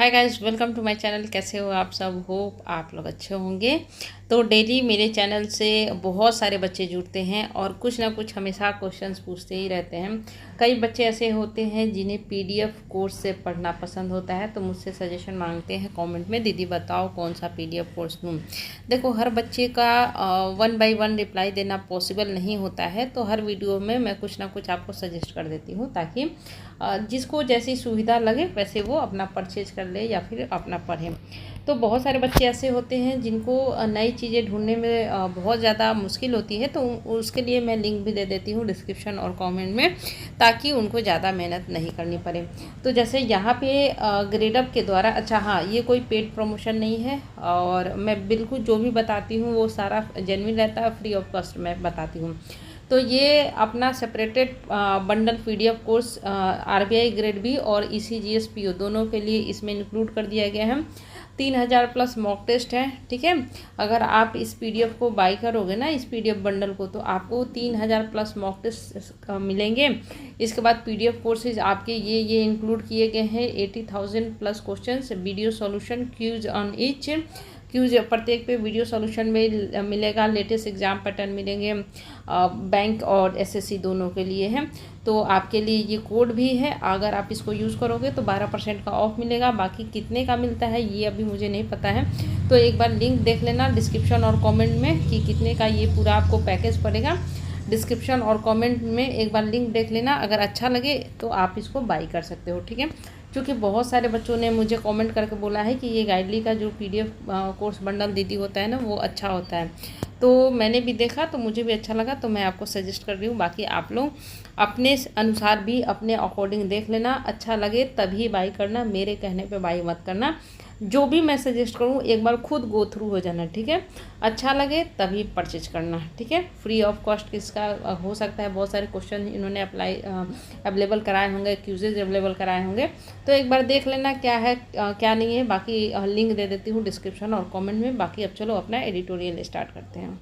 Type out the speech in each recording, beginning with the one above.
Hi guys, welcome to my channel. कैसे हो आप सब? होप आप लोग अच्छे होंगे। तो डेली मेरे चैनल से बहुत सारे बच्चे जुड़ते हैं और कुछ ना कुछ हमेशा क्वेश्चंस पूछते ही रहते हैं। कई बच्चे ऐसे होते हैं जिन्हें पीडीएफ कोर्स से पढ़ना पसंद होता है, तो मुझसे सजेशन मांगते हैं कमेंट में, दीदी बताओ कौन सा पीडीएफ कोर्स लूँ। देखो, हर बच्चे का 1 बाय 1 रिप्लाई देना पॉसिबल नहीं होता है, तो हर वीडियो में मैं कुछ ना कुछ आपको सजेस्ट कर देती हूँ ताकि जिसको जैसी सुविधा लगे वैसे वो अपना परचेज कर ले या फिर अपना पढ़ें। तो बहुत सारे बच्चे ऐसे होते हैं जिनको नई चीज़ें ढूंढने में बहुत ज़्यादा मुश्किल होती है, तो उसके लिए मैं लिंक भी दे देती हूँ डिस्क्रिप्शन और कमेंट में, ताकि उनको ज़्यादा मेहनत नहीं करनी पड़े। तो जैसे यहाँ पे ग्रेडअप के द्वारा, अच्छा हाँ, ये कोई पेड प्रमोशन नहीं है और मैं बिल्कुल जो भी बताती हूँ वो सारा जेन्युइन रहता है, फ्री ऑफ कॉस्ट मैं बताती हूँ। तो ये अपना separated bundle PDF course RBI grade B और ईसीजीएस पीओ दोनों के लिए इसमें इंक्लूड कर दिया गया है। 3000 प्लस मॉक टेस्ट है, ठीक है। अगर आप इस पीडीएफ को बाई करोगे ना, इस पीडीएफ बंडल को, तो आपको 3000 प्लस मॉक टेस्ट मिलेंगे। इसके बाद पीडीएफ कोर्सेज आपके ये इंक्लूड किए गए हैं। 80,000 plus questions, video solution, quiz on each quiz, प्रत्येक पे वीडियो सॉल्यूशन में मिलेगा। लेटेस्ट एग्जाम पैटर्न मिलेंगे, बैंक और एसएससी दोनों के लिए है। तो आपके लिए ये कोड भी है, अगर आप इसको यूज़ करोगे तो 12% का ऑफ मिलेगा। बाकी कितने का मिलता है ये अभी मुझे नहीं पता है, तो एक बार लिंक देख लेना डिस्क्रिप्शन और कमेंट में कि कितने का ये पूरा आपको पैकेज पड़ेगा। डिस्क्रिप्शन और कमेंट में एक बार लिंक देख लेना, अगर अच्छा लगे तो आप इसको बाई कर सकते हो, ठीक है। क्योंकि बहुत सारे बच्चों ने मुझे कमेंट करके बोला है कि ये गाइडली का जो पीडीएफ कोर्स बंडल दीदी होता है ना, वो अच्छा होता है। तो मैंने भी देखा तो मुझे भी अच्छा लगा, तो मैं आपको सजेस्ट कर रही हूँ। बाकी आप लोग अपने अनुसार भी अपने अकॉर्डिंग देख लेना, अच्छा लगे तभी बाई करना, मेरे कहने पे बाई मत करना। जो भी मैं सजेस्ट करूँ एक बार खुद गो थ्रू हो जाना, ठीक है। अच्छा लगे तभी परचेज करना, ठीक है। फ्री ऑफ कॉस्ट किसका हो सकता है, बहुत सारे क्वेश्चन इन्होंने अवेलेबल कराए होंगे, क्यूजेज अवेलेबल कराए होंगे, तो एक बार देख लेना क्या है क्या नहीं है। बाकी लिंक दे देती हूँ डिस्क्रिप्शन और कमेंट में। बाकी अब चलो अपना एडिटोरियल स्टार्ट करते हैं।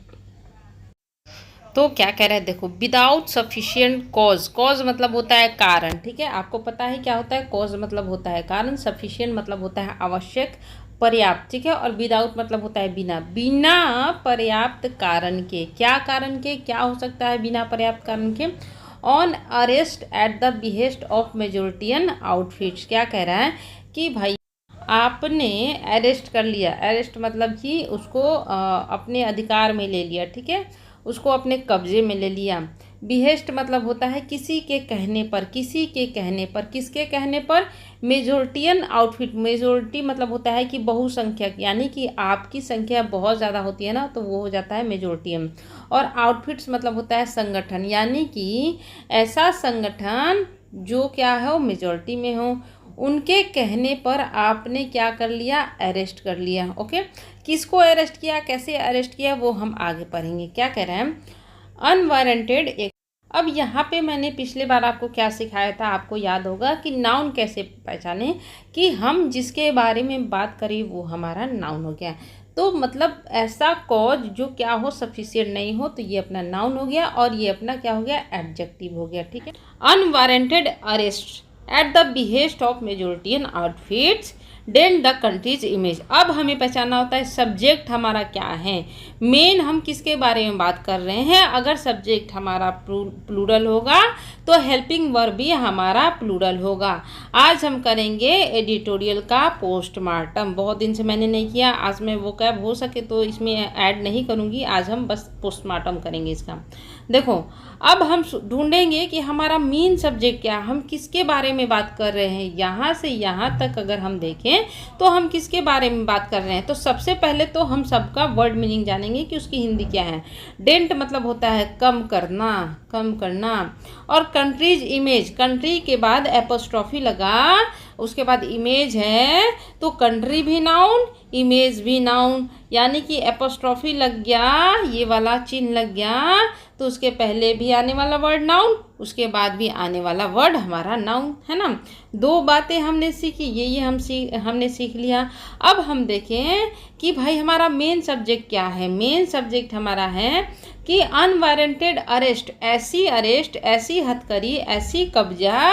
तो क्या कह रहे हैं, देखो, विदाउट सफिशिएंट कॉज, कॉज मतलब होता है कारण, ठीक है। आपको पता है क्या होता है, कॉज मतलब होता है कारण, सफिशिएंट मतलब होता है आवश्यक, पर्याप्त, ठीक है। और विदाउट मतलब होता है बिना, बिना पर्याप्त कारण के। क्या कारण के, क्या हो सकता है बिना पर्याप्त कारण के? On arrest at the behest of majoritarian outfits. क्या कह रहा है कि भाई आपने अरेस्ट कर लिया, अरेस्ट मतलब कि उसको अपने अधिकार में ले लिया, ठीक है, उसको अपने कब्जे में ले लिया। बिहेस्ट मतलब होता है किसी के कहने पर, किसी के कहने पर, किसके कहने पर? मेजोरिटियन आउटफिट, मेजोरिटी मतलब होता है कि बहुसंख्यक, यानी कि आपकी संख्या बहुत ज़्यादा होती है ना, तो वो हो जाता है मेजोरिटियन। और आउटफिट्स मतलब होता है संगठन, यानी कि ऐसा संगठन जो क्या हो, मेजोरिटी में हो, उनके कहने पर आपने क्या कर लिया, अरेस्ट कर लिया। ओके, किसको अरेस्ट किया, कैसे अरेस्ट किया, वो हम आगे पढ़ेंगे। क्या कह रहे हैं, अनवारंटेड एक। अब यहाँ पे मैंने पिछले बार आपको क्या सिखाया था, आपको याद होगा कि नाउन कैसे पहचाने, कि हम जिसके बारे में बात करें वो हमारा नाउन हो गया। तो मतलब ऐसा कॉज जो क्या हो, सफिशिएंट नहीं हो, तो ये अपना नाउन हो गया और ये अपना क्या हो गया, एडजेक्टिव हो गया, ठीक है। Unwarranted arrest at the behest of majoritarian outfits then the country's image. अब हमें पहचानना होता है सब्जेक्ट हमारा क्या है, मेन हम किसके बारे में बात कर रहे हैं। अगर सब्जेक्ट हमारा प्लूरल होगा तो हेल्पिंग वर्ब भी हमारा प्लूरल होगा। आज हम करेंगे एडिटोरियल का पोस्टमार्टम, बहुत दिन से मैंने नहीं किया, आज मैं वो कैब हो सके तो इसमें ऐड नहीं करूँगी, आज हम बस पोस्टमार्टम करेंगे इसका। देखो, अब हम ढूंढेंगे कि हमारा मेन सब्जेक्ट क्या, हम किसके बारे में बात कर रहे हैं। यहाँ से यहाँ तक अगर हम देखें तो हम किसके बारे में बात कर रहे हैं, तो सबसे पहले तो हम सबका वर्ड मीनिंग जानेंगे कि उसकी हिंदी क्या है। डेंट मतलब होता है कम करना, कम करना। और कंट्रीज इमेज, कंट्री के बाद एपोस्ट्रॉफी लगा, उसके बाद इमेज है, तो कंट्री भी नाउन, इमेज भी नाउन, यानी कि एपोस्ट्रॉफी लग गया, ये वाला चिन्ह लग गया, तो उसके पहले भी आने वाला वर्ड नाउन, उसके बाद भी आने वाला वर्ड हमारा नाउन, है ना। दो बातें हमने सीखी, ये हमने सीख लिया। अब हम देखें कि भाई हमारा मेन सब्जेक्ट क्या है। मेन सब्जेक्ट हमारा है कि अनवारंटेड अरेस्ट, ऐसी हथकड़ी, ऐसी कब्जा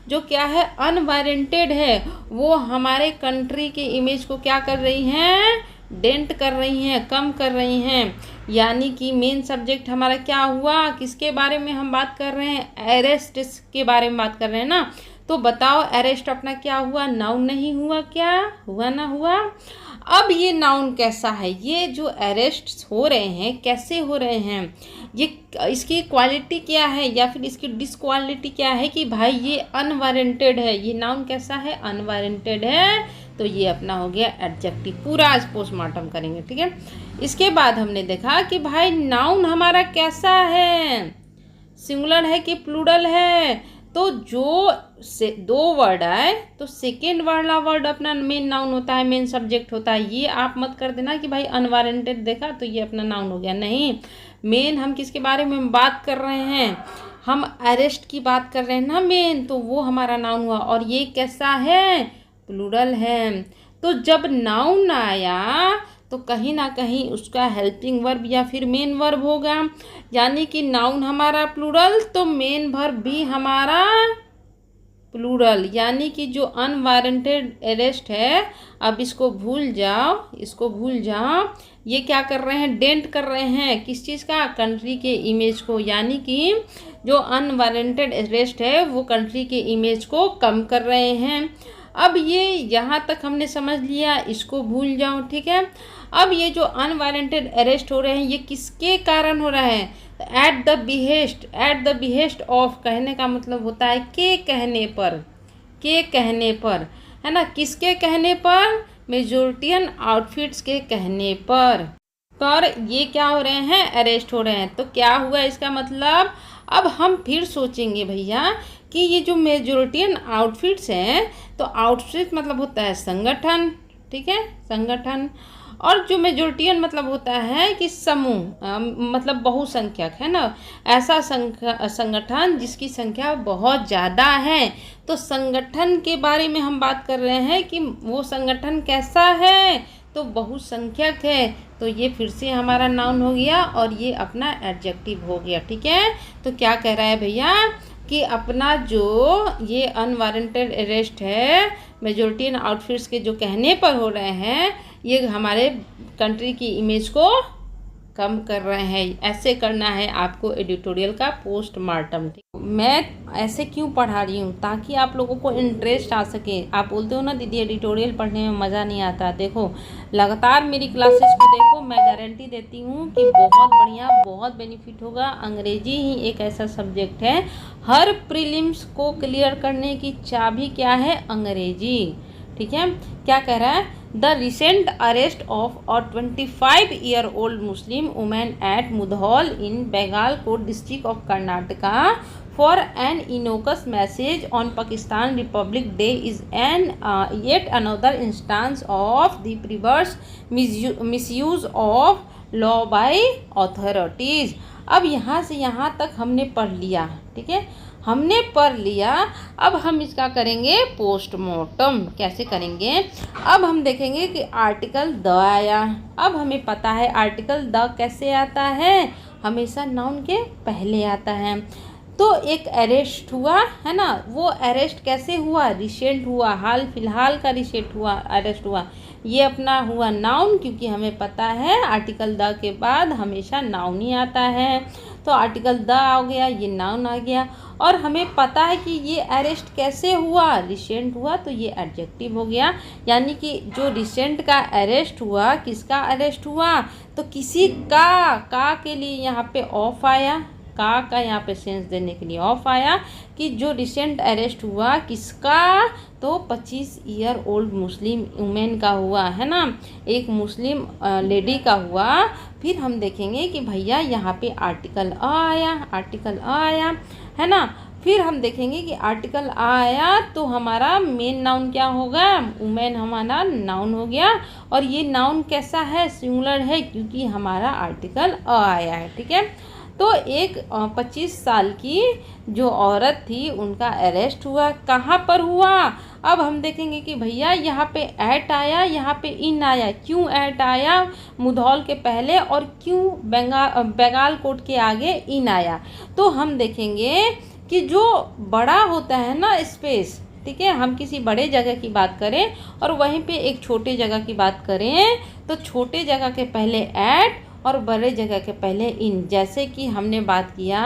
जो क्या है अनवारंटेड है, वो हमारे कंट्री के इमेज को क्या कर रही हैं, डेंट कर रही हैं, कम कर रही हैं। यानी कि मेन सब्जेक्ट हमारा क्या हुआ, किसके बारे में हम बात कर रहे हैं, अरेस्ट के बारे में बात कर रहे हैं ना। तो बताओ अरेस्ट अपना क्या हुआ, नाउन नहीं हुआ, क्या हुआ, ना हुआ। अब ये नाउन कैसा है, ये जो अरेस्ट हो रहे हैं कैसे हो रहे हैं, ये इसकी क्वालिटी क्या है या फिर इसकी डिसक्वालिटी क्या है कि भाई ये अनवारंटेड है। ये नाउन कैसा है, अनवारंटेड है, तो ये अपना हो गया एडजेक्टिव। पूरा आज पोस्टमार्टम करेंगे, ठीक है। इसके बाद हमने देखा कि भाई नाउन हमारा कैसा है, सिंगुलर है कि प्लूरल है। तो जो से दो वर्ड आए तो सेकेंड वाला वर्ड अपना मेन नाउन होता है, मेन सब्जेक्ट होता है। ये आप मत कर देना कि भाई अनवारंटेड देखा तो ये अपना नाउन हो गया, नहीं। मेन हम किसके बारे में बात कर रहे हैं, हम अरेस्ट की बात कर रहे हैं ना मेन, तो वो हमारा नाउन हुआ। और ये कैसा है, प्लूरल है। तो जब नाउन आया तो कहीं ना कहीं उसका हेल्पिंग वर्ब या फिर मेन वर्ब होगा। यानी कि नाउन हमारा प्लूरल तो मेन वर्ब भी हमारा प्लूरल। यानी कि जो अनवारंटेड अरेस्ट है, अब इसको भूल जाओ, इसको भूल जाओ। ये क्या कर रहे हैं, डेंट कर रहे हैं किस चीज़ का, कंट्री के इमेज को। यानी कि जो अनवारंटेड अरेस्ट है वो कंट्री के इमेज को कम कर रहे हैं। अब ये यहाँ तक हमने समझ लिया, इसको भूल जाओ, ठीक है। अब ये जो अनवारंटेड अरेस्ट हो रहे हैं ये किसके कारण हो रहा है, एट द बिहेस्ट ऑफ, कहने का मतलब होता है के कहने पर, है ना। किसके कहने पर, मेजोरिटियन आउटफिट्स के कहने पर। तो ये क्या हो रहे हैं, अरेस्ट हो रहे हैं। तो क्या हुआ इसका मतलब, अब हम फिर सोचेंगे भैया कि ये जो मेजोरिटियन आउटफिट्स हैं, तो आउटफिट मतलब होता है संगठन, ठीक है, संगठन। और जो मेजोरिटियन मतलब होता है कि समूह, मतलब बहुसंख्यक, है ना। ऐसा संगठन जिसकी संख्या बहुत ज़्यादा है। तो संगठन के बारे में हम बात कर रहे हैं कि वो संगठन कैसा है, तो बहुसंख्यक है। तो ये फिर से हमारा नाउन हो गया और ये अपना एडजेक्टिव हो गया, ठीक है। तो क्या कह रहा है भैया कि अपना जो ये अनवारंटेड अरेस्ट है मेजोरिटियन आउटफिट्स के जो कहने पर हो रहे हैं, ये हमारे कंट्री की इमेज को कम कर रहे हैं। ऐसे करना है आपको एडिटोरियल का पोस्टमार्टम। मैं ऐसे क्यों पढ़ा रही हूँ, ताकि आप लोगों को इंटरेस्ट आ सके। आप बोलते हो ना दीदी एडिटोरियल पढ़ने में मज़ा नहीं आता, देखो लगातार मेरी क्लासेस को देखो, मैं गारंटी देती हूँ कि बहुत बढ़िया, बहुत बेनिफिट होगा। अंग्रेजी ही एक ऐसा सब्जेक्ट है, हर प्रीलिम्स को क्लियर करने की चाबी क्या है, अंग्रेजी, ठीक है। क्या कह रहा है, the recent arrest of a 25-year-old Muslim women at Mudhol in Bagalkot district of Karnataka for an innocuous message on Pakistan Republic Day is yet another instance of the perverse misuse of law by authorities। अब यहाँ से यहाँ तक हमने पढ़ लिया, ठीक है, हमने पढ़ लिया। अब हम इसका करेंगे पोस्टमार्टम। कैसे करेंगे, अब हम देखेंगे कि आर्टिकल द आया। अब हमें पता है आर्टिकल द कैसे आता है, हमेशा नाउन के पहले आता है। तो एक अरेस्ट हुआ है ना, वो अरेस्ट कैसे हुआ, रिसेंट हुआ, हाल फिलहाल का रिसेंट हुआ, अरेस्ट हुआ। ये अपना हुआ नाउन, क्योंकि हमें पता है आर्टिकल द के बाद हमेशा नाउन ही आता है। तो आर्टिकल द आ गया, ये नाउन आ गया। और हमें पता है कि ये अरेस्ट कैसे हुआ, रिसेंट हुआ, तो ये एडजेक्टिव हो गया। यानी कि जो रिसेंट का अरेस्ट हुआ, किसका अरेस्ट हुआ, तो किसी का के लिए यहाँ पे ऑफ आया, का यहाँ पे सेंस देने के लिए ऑफ आया कि जो रिसेंट अरेस्ट हुआ किसका, तो 25-year-old मुस्लिम वुमेन का हुआ, है ना, एक मुस्लिम लेडी का हुआ। फिर हम देखेंगे कि भैया यहाँ पे आर्टिकल अ आया, आर्टिकल अ आया, है ना। फिर हम देखेंगे कि आर्टिकल अ आया तो हमारा मेन नाउन क्या होगा, वुमेन हमारा नाउन हो गया। और ये नाउन कैसा है, सिंगुलर है, क्योंकि हमारा आर्टिकल अ आया है, ठीक है। तो एक 25 साल की जो औरत थी उनका अरेस्ट हुआ। कहाँ पर हुआ? अब हम देखेंगे कि भैया यहाँ पे एट आया, यहाँ पे इन आया। क्यों एट आया मुधौल के पहले और क्यों बेगालकोट के आगे इन आया? तो हम देखेंगे कि जो बड़ा होता है ना स्पेस, ठीक है, हम किसी बड़े जगह की बात करें और वहीं पे एक छोटे जगह की बात करें तो छोटे जगह के पहले एट और बड़े जगह के पहले इन। जैसे कि हमने बात किया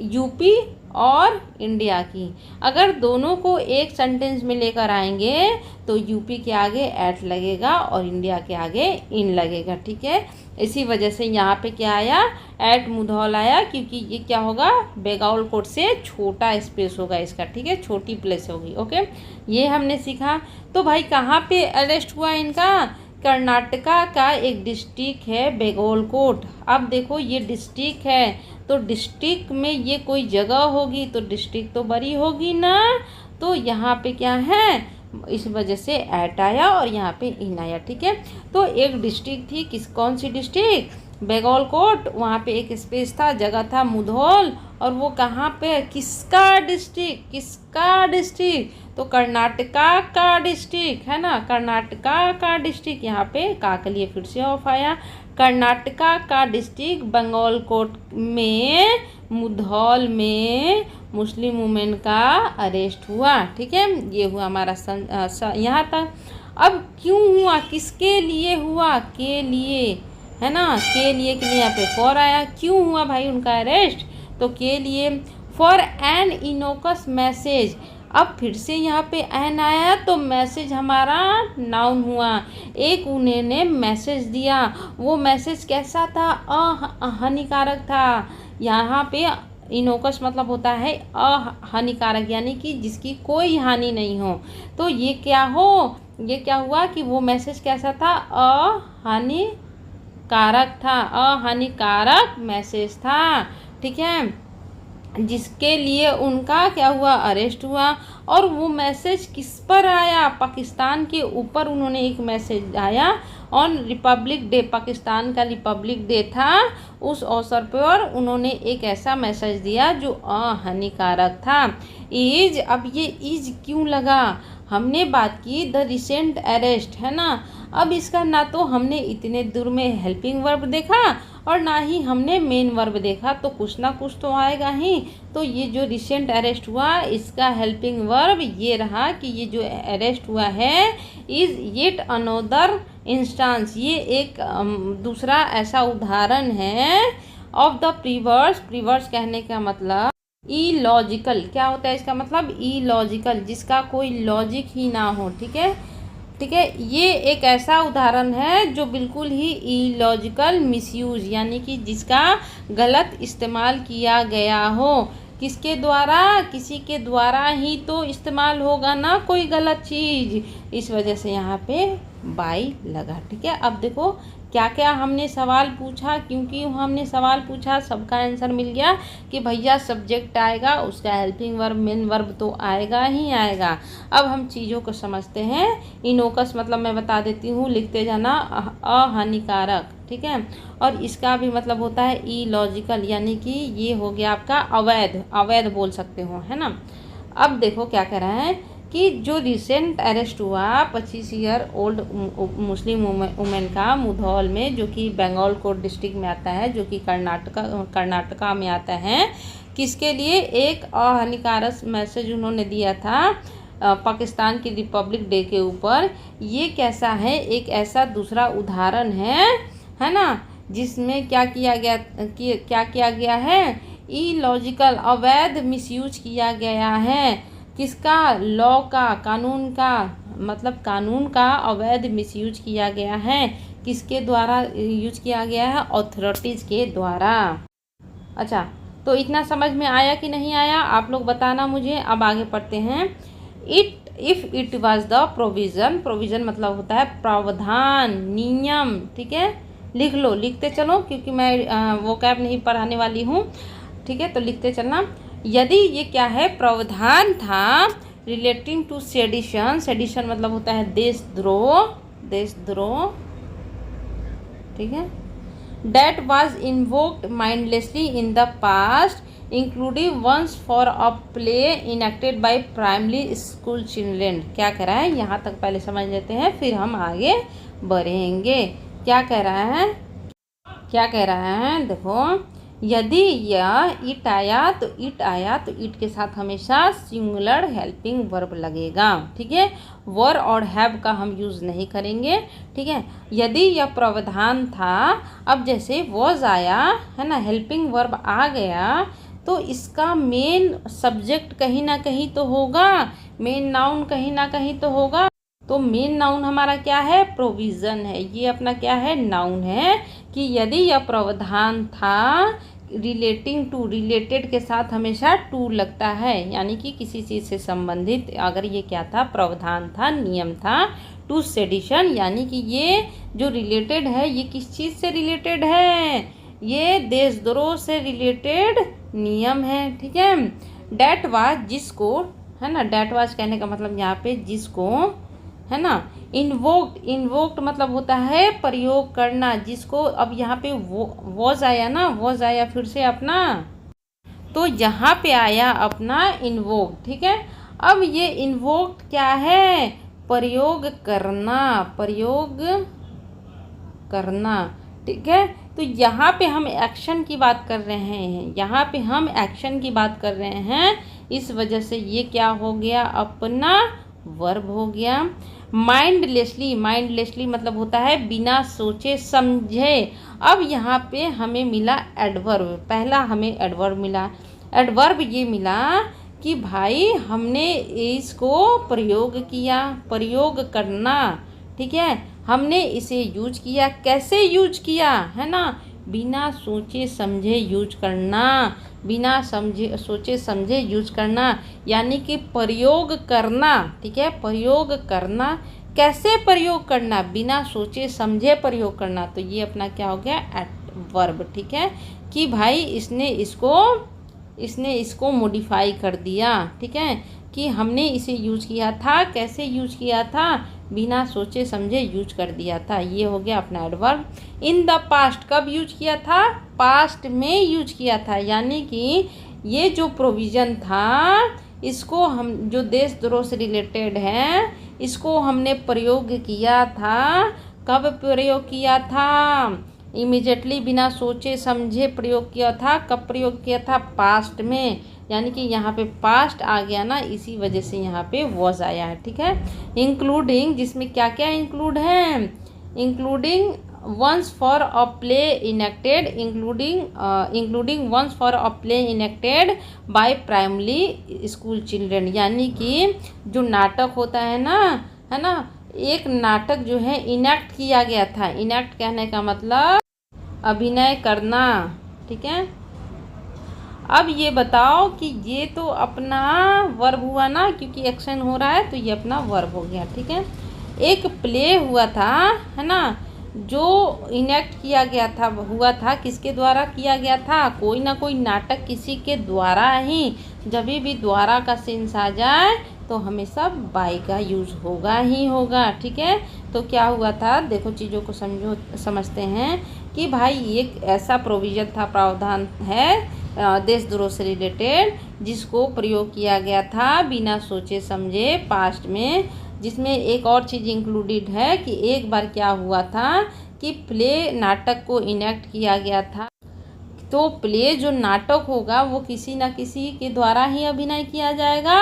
यूपी और इंडिया की, अगर दोनों को एक सेंटेंस में लेकर आएंगे तो यूपी के आगे एट लगेगा और इंडिया के आगे इन लगेगा, ठीक है। इसी वजह से यहाँ पे क्या आया, एट मुधौल आया, क्योंकि ये क्या होगा, बेगालकोट से छोटा स्पेस होगा इसका, ठीक है, छोटी प्लेस होगी। ओके, ये हमने सीखा। तो भाई कहाँ पे अरेस्ट हुआ इनका? कर्नाटका का एक डिस्ट्रिक्ट है बेगालकोट। अब देखो ये डिस्ट्रिक्ट है, तो डिस्ट्रिक्ट में ये कोई जगह होगी तो डिस्ट्रिक्ट तो बड़ी होगी ना, तो यहाँ पे क्या है, इस वजह से एट आया और यहाँ पे इन आया, ठीक है। तो एक डिस्ट्रिक्ट थी, कौन सी डिस्ट्रिक्ट? बेगालकोट। वहाँ पे एक स्पेस था, जगह था मुधौल, और वो कहाँ पे? किसका डिस्ट्रिक्ट? किसका डिस्ट्रिक्ट? तो कर्नाटका का डिस्ट्रिक्ट है ना, कर्नाटका का डिस्ट्रिक्ट। यहाँ पे का के लिए फिर से ऑफ आया। कर्नाटका का डिस्ट्रिक्ट बेगालकोट में मुधौल में मुस्लिम वुमेन का अरेस्ट हुआ, ठीक है। ये हुआ हमारा यहाँ तक। अब क्यों हुआ, किसके लिए हुआ? के लिए, है ना, के लिए के लिए यहाँ पे फॉर आया। क्यों हुआ भाई उनका अरेस्ट? तो के लिए फॉर एन इनोकस मैसेज। अब फिर से यहाँ पे एन आया तो मैसेज हमारा नाउन हुआ। एक उन्होंने मैसेज दिया, वो मैसेज कैसा था? अहानिकारक था। यहाँ पे इनोकस मतलब होता है अहानिकारक, यानी कि जिसकी कोई हानि नहीं हो। तो ये क्या हुआ कि वो मैसेज कैसा था? अहानिकारक था, अहानिकारक मैसेज था, ठीक है, जिसके लिए उनका क्या हुआ, अरेस्ट हुआ। और वो मैसेज किस पर आया? पाकिस्तान के ऊपर उन्होंने एक मैसेज आया ऑन रिपब्लिक डे, पाकिस्तान का रिपब्लिक डे था, उस अवसर पर उन्होंने एक ऐसा मैसेज दिया जो अहानिकारक था। इज, अब ये इज क्यों लगा? हमने बात की द रिसेंट अरेस्ट, है ना। अब इसका ना तो हमने इतने दूर में हेल्पिंग वर्ब देखा और ना ही हमने मेन वर्ब देखा, तो कुछ ना कुछ तो आएगा ही। तो ये जो रिसेंट अरेस्ट हुआ इसका हेल्पिंग वर्ब ये रहा कि ये जो अरेस्ट हुआ है इज येट अनोदर इंस्टांस, ये एक दूसरा ऐसा उदाहरण है ऑफ द प्रीवर्स। प्रीवर्स कहने का मतलब इलॉजिकल, क्या होता है इसका मतलब? इलॉजिकल, जिसका कोई लॉजिक ही ना हो, ठीक है, ठीक है। ये एक ऐसा उदाहरण है जो बिल्कुल ही इलॉजिकल मिसयूज, यानी कि जिसका गलत इस्तेमाल किया गया हो। किसके द्वारा? किसी के द्वारा ही तो इस्तेमाल होगा ना कोई गलत चीज़, इस वजह से यहाँ पे बाई लगा, ठीक है। अब देखो क्या क्या हमने सवाल पूछा, क्योंकि हमने सवाल पूछा सबका आंसर मिल गया कि भैया सब्जेक्ट आएगा, उसका हेल्पिंग वर्ब मेन वर्ब तो आएगा ही आएगा। अब हम चीज़ों को समझते हैं। इनोकस मतलब मैं बता देती हूँ, लिखते जाना, अहानिकारक, ठीक है। और इसका भी मतलब होता है इलॉजिकल, यानी कि ये हो गया आपका अवैध, अवैध बोल सकते हो, है ना। अब देखो क्या कह रहा है कि जो रिसेंट अरेस्ट हुआ 25 ईयर ओल्ड मुस्लिम वुमेन का मुधौल में, जो कि बेगालकोट डिस्ट्रिक्ट में आता है, जो कि कर्नाटका में आता है, किसके लिए? एक अहानिकारक मैसेज उन्होंने दिया था पाकिस्तान की रिपब्लिक डे के ऊपर। ये कैसा है? एक ऐसा दूसरा उदाहरण है ना, जिसमें क्या किया गया है? इलॉजिकल, अवैध मिसयूज किया गया है। किसका? लॉ का, कानून का, मतलब कानून का अवैध मिसयूज किया गया है। किसके द्वारा यूज किया गया है? अथॉरिटीज़ के द्वारा। अच्छा, तो इतना समझ में आया कि नहीं आया, आप लोग बताना मुझे। अब आगे पढ़ते हैं। If it was the provision, provision मतलब होता है प्रावधान, नियम, ठीक है। लिख लो, लिखते चलो, क्योंकि मैं वो कैब नहीं पढ़ाने वाली हूँ, ठीक है, तो लिखते चलना। यदि ये क्या है? प्रावधान था रिलेटिंग टू सेडिशन, सेडिशन मतलब होता है देशद्रोह, देशद्रोह, ठीक है। that was invoked mindlessly in the past, including ones for a play enacted by primary school children। क्या कह रहा है यहाँ तक पहले समझ लेते हैं, फिर हम आगे बढ़ेंगे। क्या कह रहा है, क्या कह रहा है, देखो, यदि यह इट आया तो इट आया तो इट के साथ हमेशा सिंगुलर हेल्पिंग वर्ब लगेगा। ठीक है, वर और हैव का हम यूज़ नहीं करेंगे। ठीक है, यदि यह प्रावधान था, अब जैसे वॉज आया है ना, हेल्पिंग वर्ब आ गया, तो इसका मेन सब्जेक्ट कहीं ना कहीं तो होगा, मेन नाउन कहीं ना कहीं तो होगा। तो मेन नाउन हमारा क्या है, प्रोविज़न है। ये अपना क्या है, नाउन है। कि यदि यह प्रावधान था, रिलेटिंग टू, रिलेटेड के साथ हमेशा टू लगता है, यानी कि किसी चीज़ से संबंधित अगर ये क्या था, प्रावधान था, नियम था, टू सेडिशन, यानी कि ये जो रिलेटेड है ये किस चीज़ से रिलेटेड है, ये देशद्रोह से रिलेटेड नियम है। ठीक है, डैट वाज, जिसको, है ना, डैट वाज कहने का मतलब यहाँ पे जिसको, है ना, इन्वोक्ड, इन्वोक्ड मतलब होता है प्रयोग करना, जिसको, अब यहाँ पे वॉज आया ना, वॉज आया फिर से अपना, तो यहाँ पे आया अपना इन्वोक्ड। ठीक है, अब ये इन्वोक्ड क्या है, प्रयोग करना, प्रयोग करना। ठीक है, तो यहाँ पे हम एक्शन की बात कर रहे हैं, यहाँ पे हम एक्शन की बात कर रहे हैं, इस वजह से ये क्या हो गया, अपना वर्ब हो गया। माइंडलेसली, माइंडलेसली मतलब होता है बिना सोचे समझे। अब यहाँ पे हमें मिला एडवर्ब, पहला हमें एडवर्ब मिला। एडवर्ब ये मिला कि भाई हमने इसको प्रयोग किया, प्रयोग करना। ठीक है, हमने इसे यूज किया, कैसे यूज किया, है ना, बिना सोचे समझे यूज करना, बिना समझे सोचे समझे यूज करना, यानी कि प्रयोग करना। ठीक है, प्रयोग करना, कैसे प्रयोग करना, बिना सोचे समझे प्रयोग करना, तो ये अपना क्या हो गया, एडवर्ब। ठीक है, कि भाई इसने इसको मॉडिफाई कर दिया। ठीक है, कि हमने इसे यूज किया था, कैसे यूज किया था, बिना सोचे समझे यूज कर दिया था, ये हो गया अपना एडवर्ब। इन द पास्ट, कब यूज किया था, पास्ट में यूज किया था, यानी कि ये जो प्रोविज़न था, इसको हम जो देशद्रोह से रिलेटेड है, इसको हमने प्रयोग किया था। कब प्रयोग किया था, इमीडिएटली, बिना सोचे समझे प्रयोग किया था। कब प्रयोग किया था, पास्ट में, यानी कि यहाँ पे पास्ट आ गया ना, इसी वजह से यहाँ पे वॉज आया है। ठीक है, इंक्लूडिंग, जिसमें क्या क्या इंक्लूड है, including once for a play enacted, including once for a play enacted by primary school children, यानी कि जो नाटक होता है ना, एक नाटक जो है इनेक्ट किया गया था। इनेक्ट कहने का मतलब अभिनय करना। ठीक है, अब ये बताओ कि ये तो अपना वर्ब हुआ ना, क्योंकि एक्शन हो रहा है तो ये अपना वर्ब हो गया। ठीक है, एक प्ले हुआ था, है ना, जो इनेक्ट किया गया था, हुआ था, किसके द्वारा किया गया था, कोई ना कोई नाटक किसी के द्वारा ही। जब भी द्वारा का सेंस आ जाए तो हमेशा बाई का यूज़ होगा ही होगा। ठीक है, तो क्या हुआ था, देखो चीज़ों को समझते हैं कि भाई एक ऐसा प्रोविज़न था, प्रावधान है देशद्रोह से रिलेटेड, जिसको प्रयोग किया गया था बिना सोचे समझे पास्ट में, जिसमें एक और चीज़ इंक्लूडेड है कि एक बार क्या हुआ था कि प्ले नाटक को इनेक्ट किया गया था। तो प्ले जो नाटक होगा वो किसी न किसी के द्वारा ही अभिनय किया जाएगा।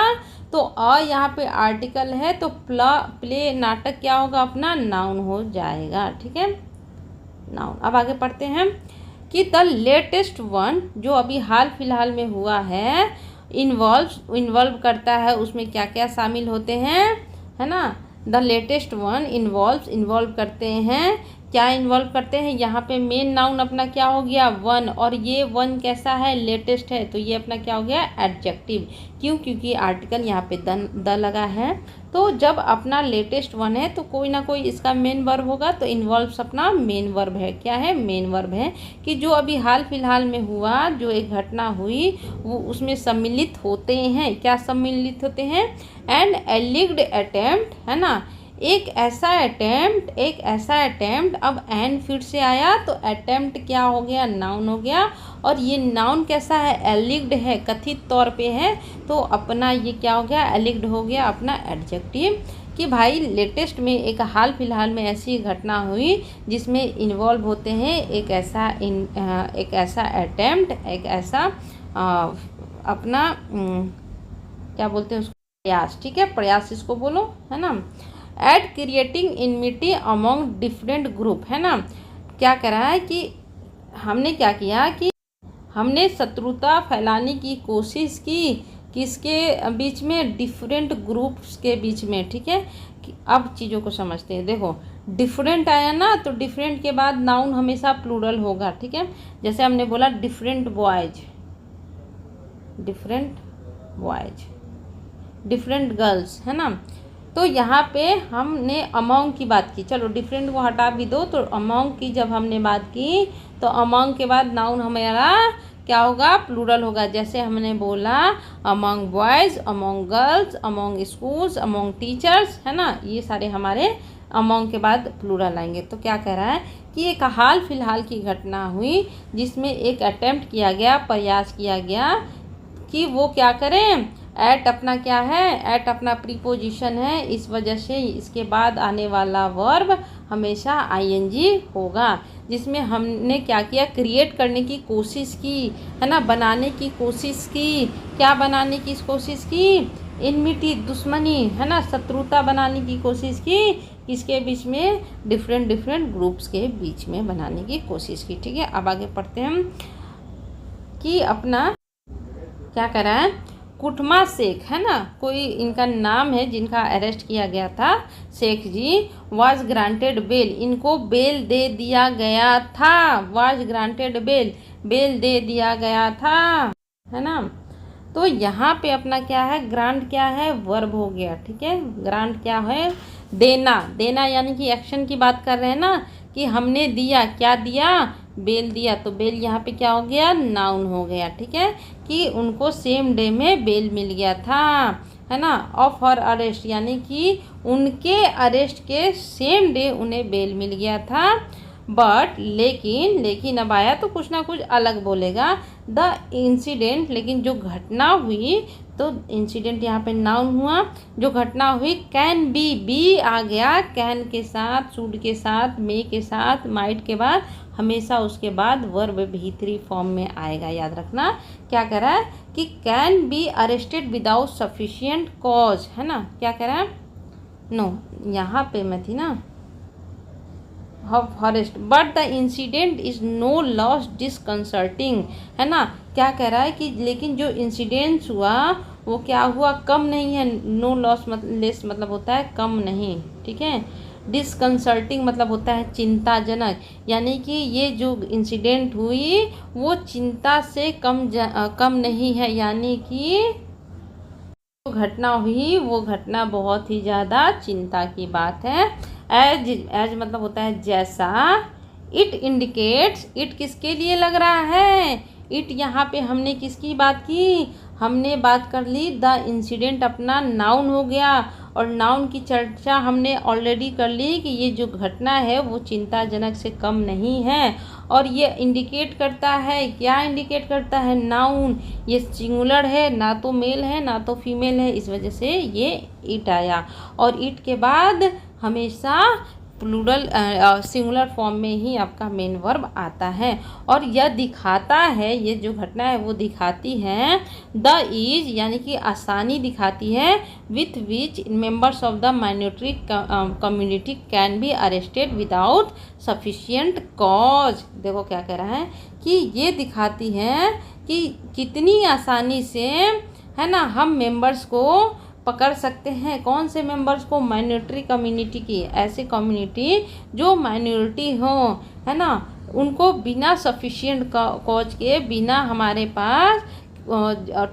तो यहाँ पे आर्टिकल है, तो प्ले नाटक क्या होगा, अपना नाउन हो जाएगा। ठीक है, नाउन। अब आगे पढ़ते हैं कि द लेटेस्ट वन, जो अभी हाल फिलहाल में हुआ है, इन्वॉल्व करता है, उसमें क्या क्या शामिल होते हैं, है ना, द लेटेस्ट वन इन्वॉल्व करते हैं, क्या इन्वॉल्व करते हैं, यहाँ पे मेन नाउन अपना क्या हो गया, वन, और ये वन कैसा है, लेटेस्ट है, तो ये अपना क्या हो गया, एडजेक्टिव। क्यों, क्योंकि आर्टिकल यहाँ पे द लगा है। तो जब अपना लेटेस्ट वन है तो कोई ना कोई इसका मेन वर्ब होगा, तो इन्वॉल्व्स अपना मेन वर्ब है। क्या है, मेन वर्ब है, कि जो अभी हाल फिलहाल में हुआ, जो एक घटना हुई, वो उसमें सम्मिलित होते हैं। क्या सम्मिलित होते हैं, एन एलिग्ड अटेम्प्ट, है ना, एक ऐसा अटेम्प्ट, अब एन फिर से आया तो अटेम्प्ट क्या हो गया, नाउन हो गया। और ये नाउन कैसा है, एलिग्ड है, कथित तौर पे है, तो अपना ये क्या हो गया, एलिग्ड हो गया अपना एडजेक्टिव। कि भाई लेटेस्ट में एक हाल फिलहाल में ऐसी घटना हुई जिसमें इन्वॉल्व होते हैं एक ऐसा अटेम्प्ट, एक ऐसा अपना क्या बोलते हैं उसको, प्रयास। ठीक है, प्रयास इसको बोलो, है ना। At creating enmity among different group, है ना। क्या करा है कि हमने क्या किया कि हमने शत्रुता फैलाने की कोशिश की, किसके बीच में, डिफरेंट ग्रुप्स के बीच में। ठीक है, अब चीज़ों को समझते हैं। देखो डिफरेंट आया ना, तो डिफरेंट के बाद नाउन हमेशा प्लूरल होगा। ठीक है, जैसे हमने बोला डिफरेंट बॉयज, डिफरेंट गर्ल्स, है ना। तो यहाँ पे हमने अमोंग की बात की, चलो डिफरेंट को हटा भी दो, तो अमोंग की जब हमने बात की तो अमोंग के बाद नाउन हमारा क्या होगा, प्लूरल होगा। जैसे हमने बोला among boys, among girls, among schools, among teachers, है ना। ये सारे हमारे अमोंग के बाद प्लूरल आएंगे। तो क्या कह रहा है कि एक हाल फिलहाल की घटना हुई जिसमें एक अटेम्प्ट किया गया, प्रयास किया गया कि वो क्या करें, एट अपना क्या है, एट अपना प्रीपोजिशन है, इस वजह से इसके बाद आने वाला वर्ब हमेशा आईएनजी होगा। जिसमें हमने क्या किया, क्रिएट करने की कोशिश की, है ना, बनाने की कोशिश की। क्या बनाने की कोशिश की, इनमिटी, दुश्मनी, है ना, शत्रुता बनाने की कोशिश की, किसके बीच में, डिफरेंट ग्रुप्स के बीच में बनाने की कोशिश की। ठीक है, अब आगे पढ़ते हैं हम कि अपना क्या करा है, कुटमा शेख, है ना, कोई इनका नाम है जिनका अरेस्ट किया गया था, शेख जी, वाज ग्रांटेड बेल, इनको बेल दे दिया गया था। वाज ग्रांटेड बेल, बेल दे दिया गया था, है ना। तो यहाँ पे अपना क्या है, ग्रांट क्या है, वर्ब हो गया। ठीक है, ग्रांट क्या है, देना, देना यानी कि एक्शन की बात कर रहे हैं ना, कि हमने दिया, क्या दिया, बेल दिया, तो बेल यहाँ पे क्या हो गया, नाउन हो गया। ठीक है, कि उनको सेम डे में बेल मिल गया था, है ना, ऑफ हर अरेस्ट, यानी कि उनके अरेस्ट के सेम डे उन्हें बेल मिल गया था। बट लेकिन अब आया तो कुछ ना कुछ अलग बोलेगा, द इंसिडेंट, लेकिन जो घटना हुई, तो इंसिडेंट यहाँ पे नाउन हुआ, जो घटना हुई, कैन बी आ गया, कैन के साथ, शुड के साथ, मे के साथ, माइट के बाद, हमेशा उसके बाद वर्ब भी3 फॉर्म में आएगा। याद रखना, क्या कह रहा है कि can be arrested without sufficient cause, है ना। क्या कह रहा है, नो यहाँ पे मैं थी ना, forest, but the incident is no less disconcerting, है ना। क्या कह रहा है कि लेकिन जो इंसिडेंट्स हुआ वो क्या हुआ, कम नहीं है। नो लॉस लेस मतलब होता है कम नहीं। ठीक है, डिसकंसर्टिंग मतलब होता है चिंताजनक, यानी कि ये जो इंसिडेंट हुई वो चिंता से कम नहीं है, यानी कि जो घटना हुई वो घटना बहुत ही ज़्यादा चिंता की बात है। एज मतलब होता है जैसा। इट इंडिकेट्स, इट किसके लिए लग रहा है, इट यहाँ पे हमने किसकी बात की, हमने बात कर ली, द इंसिडेंट अपना नाउन हो गया, और नाउन की चर्चा हमने ऑलरेडी कर ली कि ये जो घटना है वो चिंताजनक से कम नहीं है। और ये इंडिकेट करता है, क्या इंडिकेट करता है, नाउन, ये सिंगुलर है, ना तो मेल है ना तो फीमेल है, इस वजह से ये इट आया। और इट के बाद हमेशा प्लूरल सिंगुलर फॉर्म में ही आपका मेन वर्ब आता है। और यह दिखाता है, ये जो घटना है वो दिखाती है, द ईज यानी कि आसानी दिखाती है, with which members of the minority community can be arrested without sufficient cause. देखो क्या कह रहा है कि ये दिखाती है कि कितनी आसानी से, है ना, हम मेंबर्स को पकड़ सकते हैं। कौन से मेंबर्स को, माइनॉरिटी कम्युनिटी की, ऐसे कम्युनिटी जो माइनॉरिटी हो, है ना, उनको बिना सफिशिएंट कॉज के, बिना हमारे पास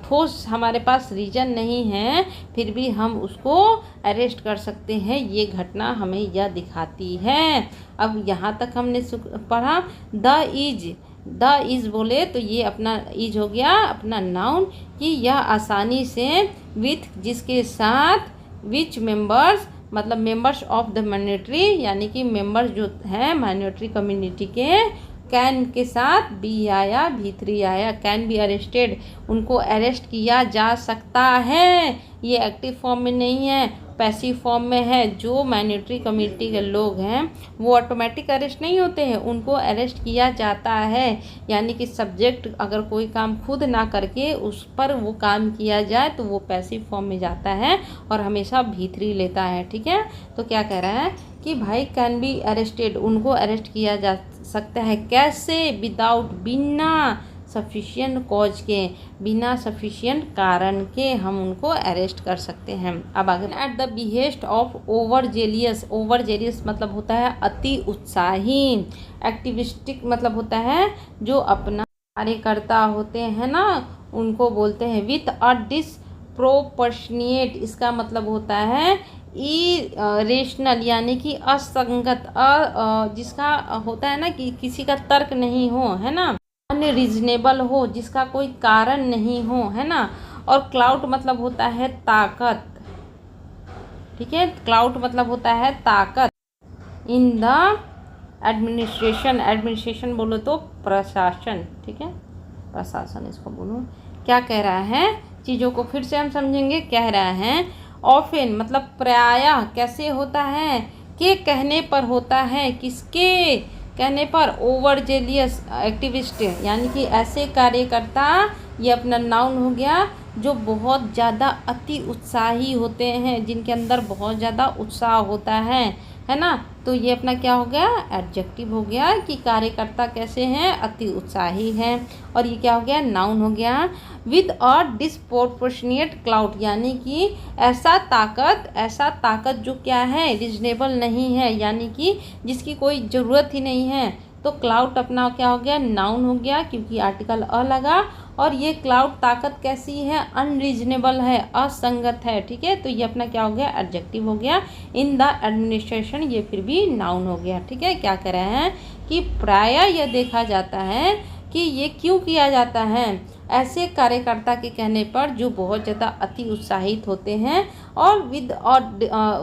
ठोस हमारे पास रीजन नहीं है, फिर भी हम उसको अरेस्ट कर सकते हैं। ये घटना हमें यह दिखाती है। अब यहाँ तक हमने पढ़ा, द इज बोले तो ये अपना इज हो गया अपना नाउन, कि यह आसानी से, विथ जिसके साथ, विच मेंबर्स मतलब मेंबर्स ऑफ द माइनॉरिटी यानी कि मेंबर्स जो हैं माइनॉरिटी कम्युनिटी के कैन के साथ बी आया भी3 आया, कैन बी अरेस्टेड, उनको अरेस्ट किया जा सकता है। ये एक्टिव फॉर्म में नहीं है, पैसिव फॉर्म में है। जो माइनॉरिटी कम्युनिटी के लोग हैं वो ऑटोमेटिक अरेस्ट नहीं होते हैं, उनको अरेस्ट किया जाता है। यानी कि सब्जेक्ट अगर कोई काम खुद ना करके उस पर वो काम किया जाए तो वो पैसिव फॉर्म में जाता है और हमेशा भी3 लेता है। ठीक है, तो क्या कह रहा है कि भाई कैन बी अरेस्टेड, उनको अरेस्ट किया जा सकता है। कैसे? विदाउट, बिना सफिशिएंट कॉज के, बिना सफिशिएंट कारण के हम उनको अरेस्ट कर सकते हैं। अब आगे, eight the behest of over jealous, over jealous मतलब होता है अति उत्साही, एक्टिविस्टिक मतलब होता है जो अपना कार्यकर्ता होते हैं ना उनको बोलते हैं। विथ अ डिसप्रोपोर्शनिएट, इसका मतलब होता है इरेशनल यानी कि असंगत, जिसका होता है ना कि किसी का तर्क नहीं हो, है ना, अनरीजनेबल हो, जिसका कोई कारण नहीं हो, है ना। और क्लाउड मतलब होता है ताकत। ठीक है, क्लाउड मतलब होता है ताकत। इन द एडमिनिस्ट्रेशन, एडमिनिस्ट्रेशन बोलो तो प्रशासन। ठीक है, प्रशासन इसको बोलो। क्या कह रहा है, चीज़ों को फिर से हम समझेंगे। कह रहा है ऑफन मतलब प्रायः कैसे होता है, के कहने पर होता है, किसके कहने पर, ओवर जेलियस एक्टिविस्ट यानी कि ऐसे कार्यकर्ता, ये अपना नाउन हो गया, जो बहुत ज़्यादा अति उत्साही होते हैं, जिनके अंदर बहुत ज़्यादा उत्साह होता है ना। तो ये अपना क्या हो गया, एडजेक्टिव हो गया कि कार्यकर्ता कैसे हैं, अति उत्साही हैं। और ये क्या हो गया, नाउन हो गया। विद अ डिसप्रोपोर्शनिएट क्लाउड यानी कि ऐसा ताकत जो क्या है, रीजनेबल नहीं है, यानी कि जिसकी कोई ज़रूरत ही नहीं है। तो क्लाउड अपना क्या हो गया, नाउन हो गया क्योंकि आर्टिकल अ लगा। और ये क्लाउड ताकत कैसी है, अनरीजनेबल है, असंगत है। ठीक है, तो ये अपना क्या हो गया, एडजेक्टिव हो गया। इन द एडमिनिस्ट्रेशन, ये फिर भी नाउन हो गया। ठीक है, क्या कह रहे हैं कि प्रायः यह देखा जाता है कि ये क्यों किया जाता है, ऐसे कार्यकर्ता के कहने पर जो बहुत ज़्यादा अति उत्साहित होते हैं और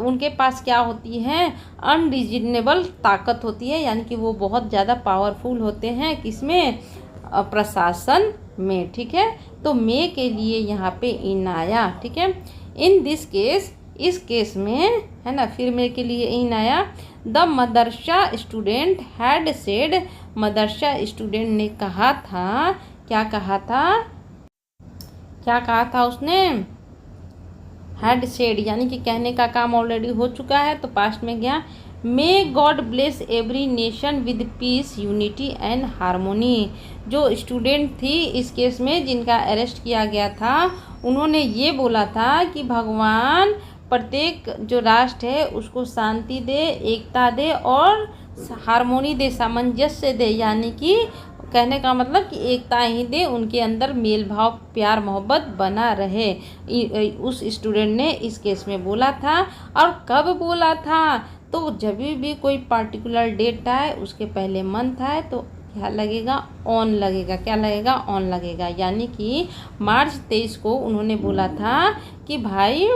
उनके पास क्या होती है, अनरीजनेबल ताकत होती है, यानी कि वो बहुत ज़्यादा पावरफुल होते हैं, किसमें, प्रशासन में। ठीक है, तो मे के लिए यहाँ पे इन आया। ठीक है, इन दिस केस, इस केस में, है ना, फिर मे के लिए इन आया। The Madrasa student had said, Madrasa student ने कहा था, क्या कहा था उसने, हैड सेड यानी कि कहने का काम ऑलरेडी हो चुका है तो पास्ट में गया। May God bless every nation with piece, unity and harmony. जो स्टूडेंट थी इस केस में जिनका अरेस्ट किया गया था, उन्होंने ये बोला था कि भगवान प्रत्येक जो राष्ट्र है उसको शांति दे, एकता दे और हारमोनी दे, सामंजस्य दे, यानी कि कहने का मतलब कि एकता ही दे, उनके अंदर मेल भाव, प्यार मोहब्बत बना रहे। उस स्टूडेंट ने इस केस में बोला था। और कब बोला था, तो जब भी कोई पार्टिकुलर डेट आए उसके पहले मंथ आए तो क्या लगेगा, ऑन लगेगा। क्या लगेगा, ऑन लगेगा। यानी कि मार्च 23 को उन्होंने बोला था कि भाई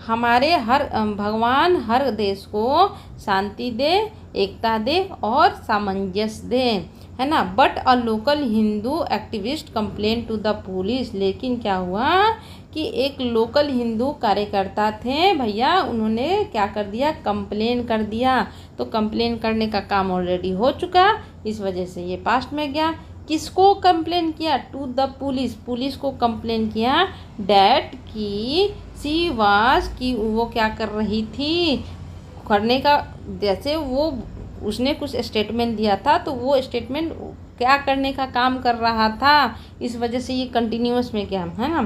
हमारे भगवान हर देश को शांति दे, एकता दे और सामंजस्य दे, है ना। But a local Hindu activist complain to the police, लेकिन क्या हुआ कि एक लोकल हिंदू कार्यकर्ता थे भैया, उन्होंने क्या कर दिया, कंप्लेन कर दिया। तो कंप्लेन करने का काम ऑलरेडी हो चुका, इस वजह से ये पास्ट में गया। किसको कंप्लेन किया, टू द पुलिस, पुलिस को कंप्लेन किया। डैट की सी वाज, कि वो क्या कर रही थी, करने का, जैसे वो उसने कुछ स्टेटमेंट दिया था तो वो स्टेटमेंट क्या करने का काम कर रहा था, इस वजह से ये कंटिन्यूअस में क्या है ना,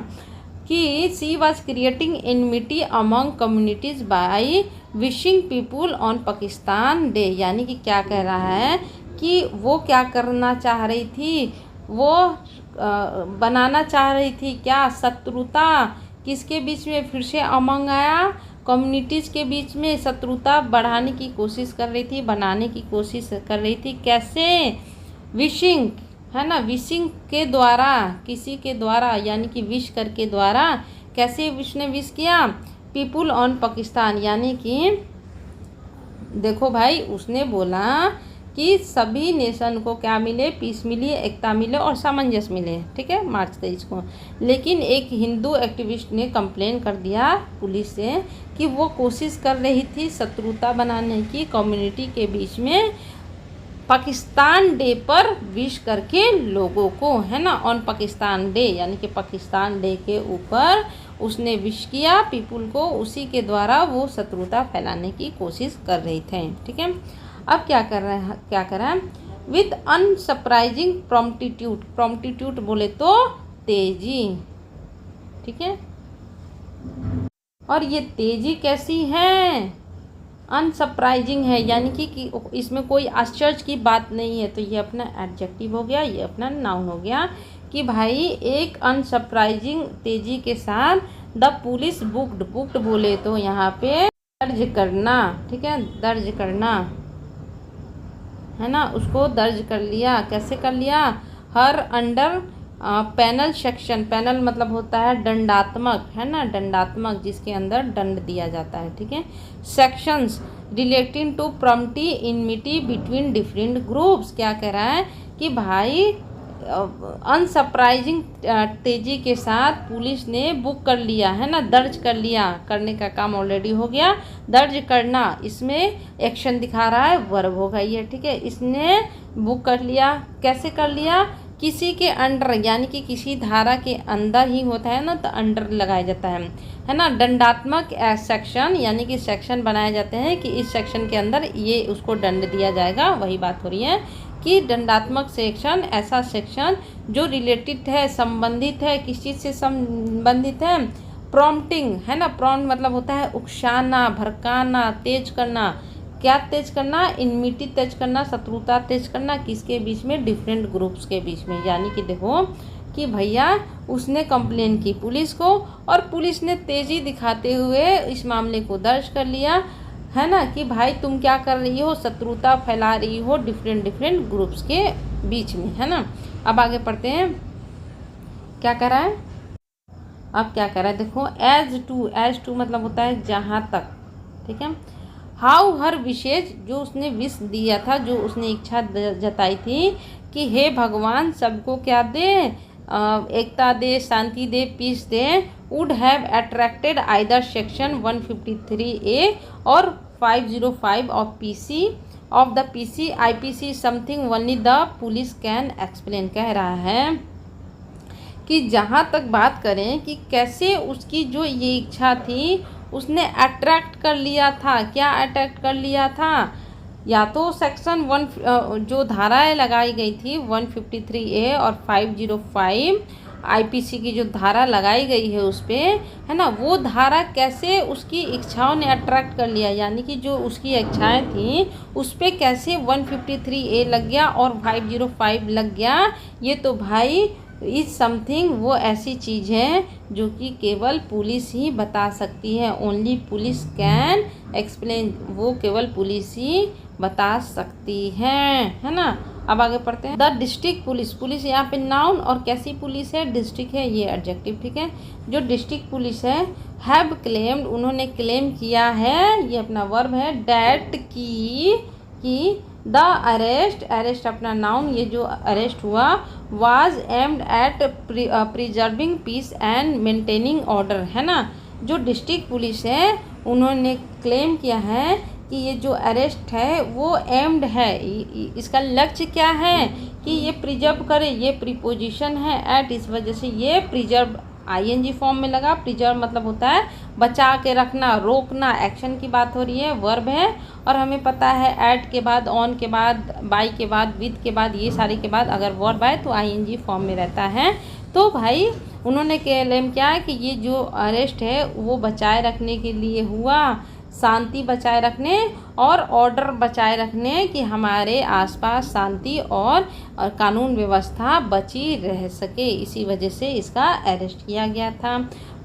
कि she was creating enmity among communities by wishing people on Pakistan Day. यानी कि क्या कह रहा है कि वो क्या करना चाह रही थी, वो बनाना चाह रही थी क्या, शत्रुता किसके बीच में, फिर से अमंग आया, कम्युनिटीज़ के बीच में शत्रुता बढ़ाने की कोशिश कर रही थी, बनाने की कोशिश कर रही थी। कैसे, विशिंग, है ना, विशिंग के द्वारा, किसी के द्वारा, यानी कि विश करके द्वारा। कैसे विश ने विश किया, पीपुल ऑन पाकिस्तान, यानी कि देखो भाई, उसने बोला कि सभी नेशन को क्या मिले, पीस मिली, एकता मिले और सामंजस्य मिले, ठीक है, मार्च 23 को। लेकिन एक हिंदू एक्टिविस्ट ने कंप्लेन कर दिया पुलिस से कि वो कोशिश कर रही थी शत्रुता बनाने की कम्युनिटी के बीच में, पाकिस्तान डे पर विश करके लोगों को, है ना, ऑन पाकिस्तान डे, यानी कि पाकिस्तान डे के ऊपर उसने विश किया पीपुल को, उसी के द्वारा वो शत्रुता फैलाने की कोशिश कर रही थे, ठीक है। अब क्या कर रहा है, विथ अनसरप्राइजिंग प्रॉम्प्टिट्यूड, प्रॉम्प्टिट्यूड बोले तो तेजी, ठीक है। और ये तेजी कैसी है, अनसरप्राइजिंग है, यानी कि इसमें कोई आश्चर्य की बात नहीं है। तो ये अपना एडजेक्टिव हो गया, ये अपना नाउन हो गया कि भाई एक अनसरप्राइजिंग तेजी के साथ द पुलिस बुक्ड बोले तो यहाँ पे दर्ज करना, ठीक है, दर्ज करना, है ना, उसको दर्ज कर लिया। कैसे कर लिया, her under panel section, panel मतलब होता है दंडात्मक, है ना, दंडात्मक जिसके अंदर दंड दिया जाता है, ठीक है। Sections relating to promoting enmity between different groups, क्या कह रहा है कि भाई अनसरप्राइजिंग तेजी के साथ पुलिस ने बुक कर लिया, है ना, दर्ज कर लिया, करने का काम ऑलरेडी हो गया, दर्ज करना इसमें एक्शन दिखा रहा है, वर्ब होगा ये, ठीक है। इसने बुक कर लिया, कैसे कर लिया, किसी के अंडर, यानी कि किसी धारा के अंदर ही होता है ना, तो अंडर लगाया जाता है ना, दंडात्मक सेक्शन, यानी कि सेक्शन बनाए जाते हैं कि इस सेक्शन के अंदर ये उसको दंड दिया जाएगा, वही बात हो रही है कि दंडात्मक सेक्शन ऐसा सेक्शन जो रिलेटेड है, संबंधित है, किस चीज़ से संबंधित है, प्रॉम्प्टिंग, है ना, प्रॉम्प्ट मतलब होता है उकसाना, भड़काना, तेज करना, क्या तेज करना, इनमिटी तेज करना, शत्रुता तेज करना, किसके बीच में, डिफरेंट ग्रुप्स के बीच में। यानी कि देखो कि भैया उसने कंप्लेन की पुलिस को और पुलिस ने तेज़ी दिखाते हुए इस मामले को दर्ज कर लिया, है ना, कि भाई तुम क्या कर रही हो, शत्रुता फैला रही हो डिफरेंट ग्रुप्स के बीच में, है ना। अब आगे पढ़ते हैं, क्या कर रहा है, अब क्या कर रहा है, देखो, एज टू मतलब होता है जहाँ तक, ठीक है। हाउ हर विशेष, जो उसने विश दिया था, जो उसने इच्छा जताई थी कि हे भगवान सबको क्या दे, एकता दे, शांति दे, पीस दे, would have attracted either section 153A और 505 of the PC IPC something only the police can explain. कह रहा है कि जहाँ तक बात करें कि कैसे उसकी जो ये इच्छा थी उसने अट्रैक्ट कर लिया था, क्या अट्रैक्ट कर लिया था, या तो सेक्शन 1 जो धाराएं लगाई गई थी 153A और 505 IPC की जो धारा लगाई गई है उस पर, है ना, वो धारा कैसे उसकी इच्छाओं ने अट्रैक्ट कर लिया, यानी कि जो उसकी इच्छाएं थी उस पर कैसे 153A लग गया और 505 लग गया, ये तो भाई इज समथिंग, वो ऐसी चीज़ है जो कि केवल पुलिस ही बता सकती है, ओनली पुलिस कैन एक्सप्लेन, वो केवल पुलिस ही बता सकती है ना। अब आगे पढ़ते हैं, द डिस्ट्रिक्ट पुलिस, पुलिस यहाँ पे नाउन और कैसी पुलिस है, डिस्ट्रिक्ट है, ये एडजेक्टिव, ठीक है। जो डिस्ट्रिक्ट पुलिस है, हैव क्लेम्ड, उन्होंने क्लेम किया है, ये अपना वर्ब है, डैट की द अरेस्ट अपना नाउन, ये जो अरेस्ट हुआ, was aimed at preserving peace and maintaining order, है ना। जो डिस्ट्रिक्ट पुलिस है उन्होंने क्लेम किया है कि ये जो अरेस्ट है वो एम्ड है, इसका लक्ष्य क्या है कि ये प्रिजर्व करे, ये प्रीपोजिशन है, एट, इस वजह से ये प्रिजर्व ING फॉर्म में लगा, प्रिजर्व मतलब होता है बचा के रखना, रोकना, एक्शन की बात हो रही है, वर्ब है, और हमें पता है एट के बाद, ऑन के बाद, बाय के बाद, विद के बाद, ये सारे के बाद अगर वर्ब आए तो ING फॉर्म में रहता है। तो भाई उन्होंने क्लेम किया है कि ये जो अरेस्ट है वो बचाए रखने के लिए हुआ, शांति बचाए रखने और ऑर्डर बचाए रखने कि हमारे आसपास शांति और कानून व्यवस्था बची रह सके, इसी वजह से इसका अरेस्ट किया गया था।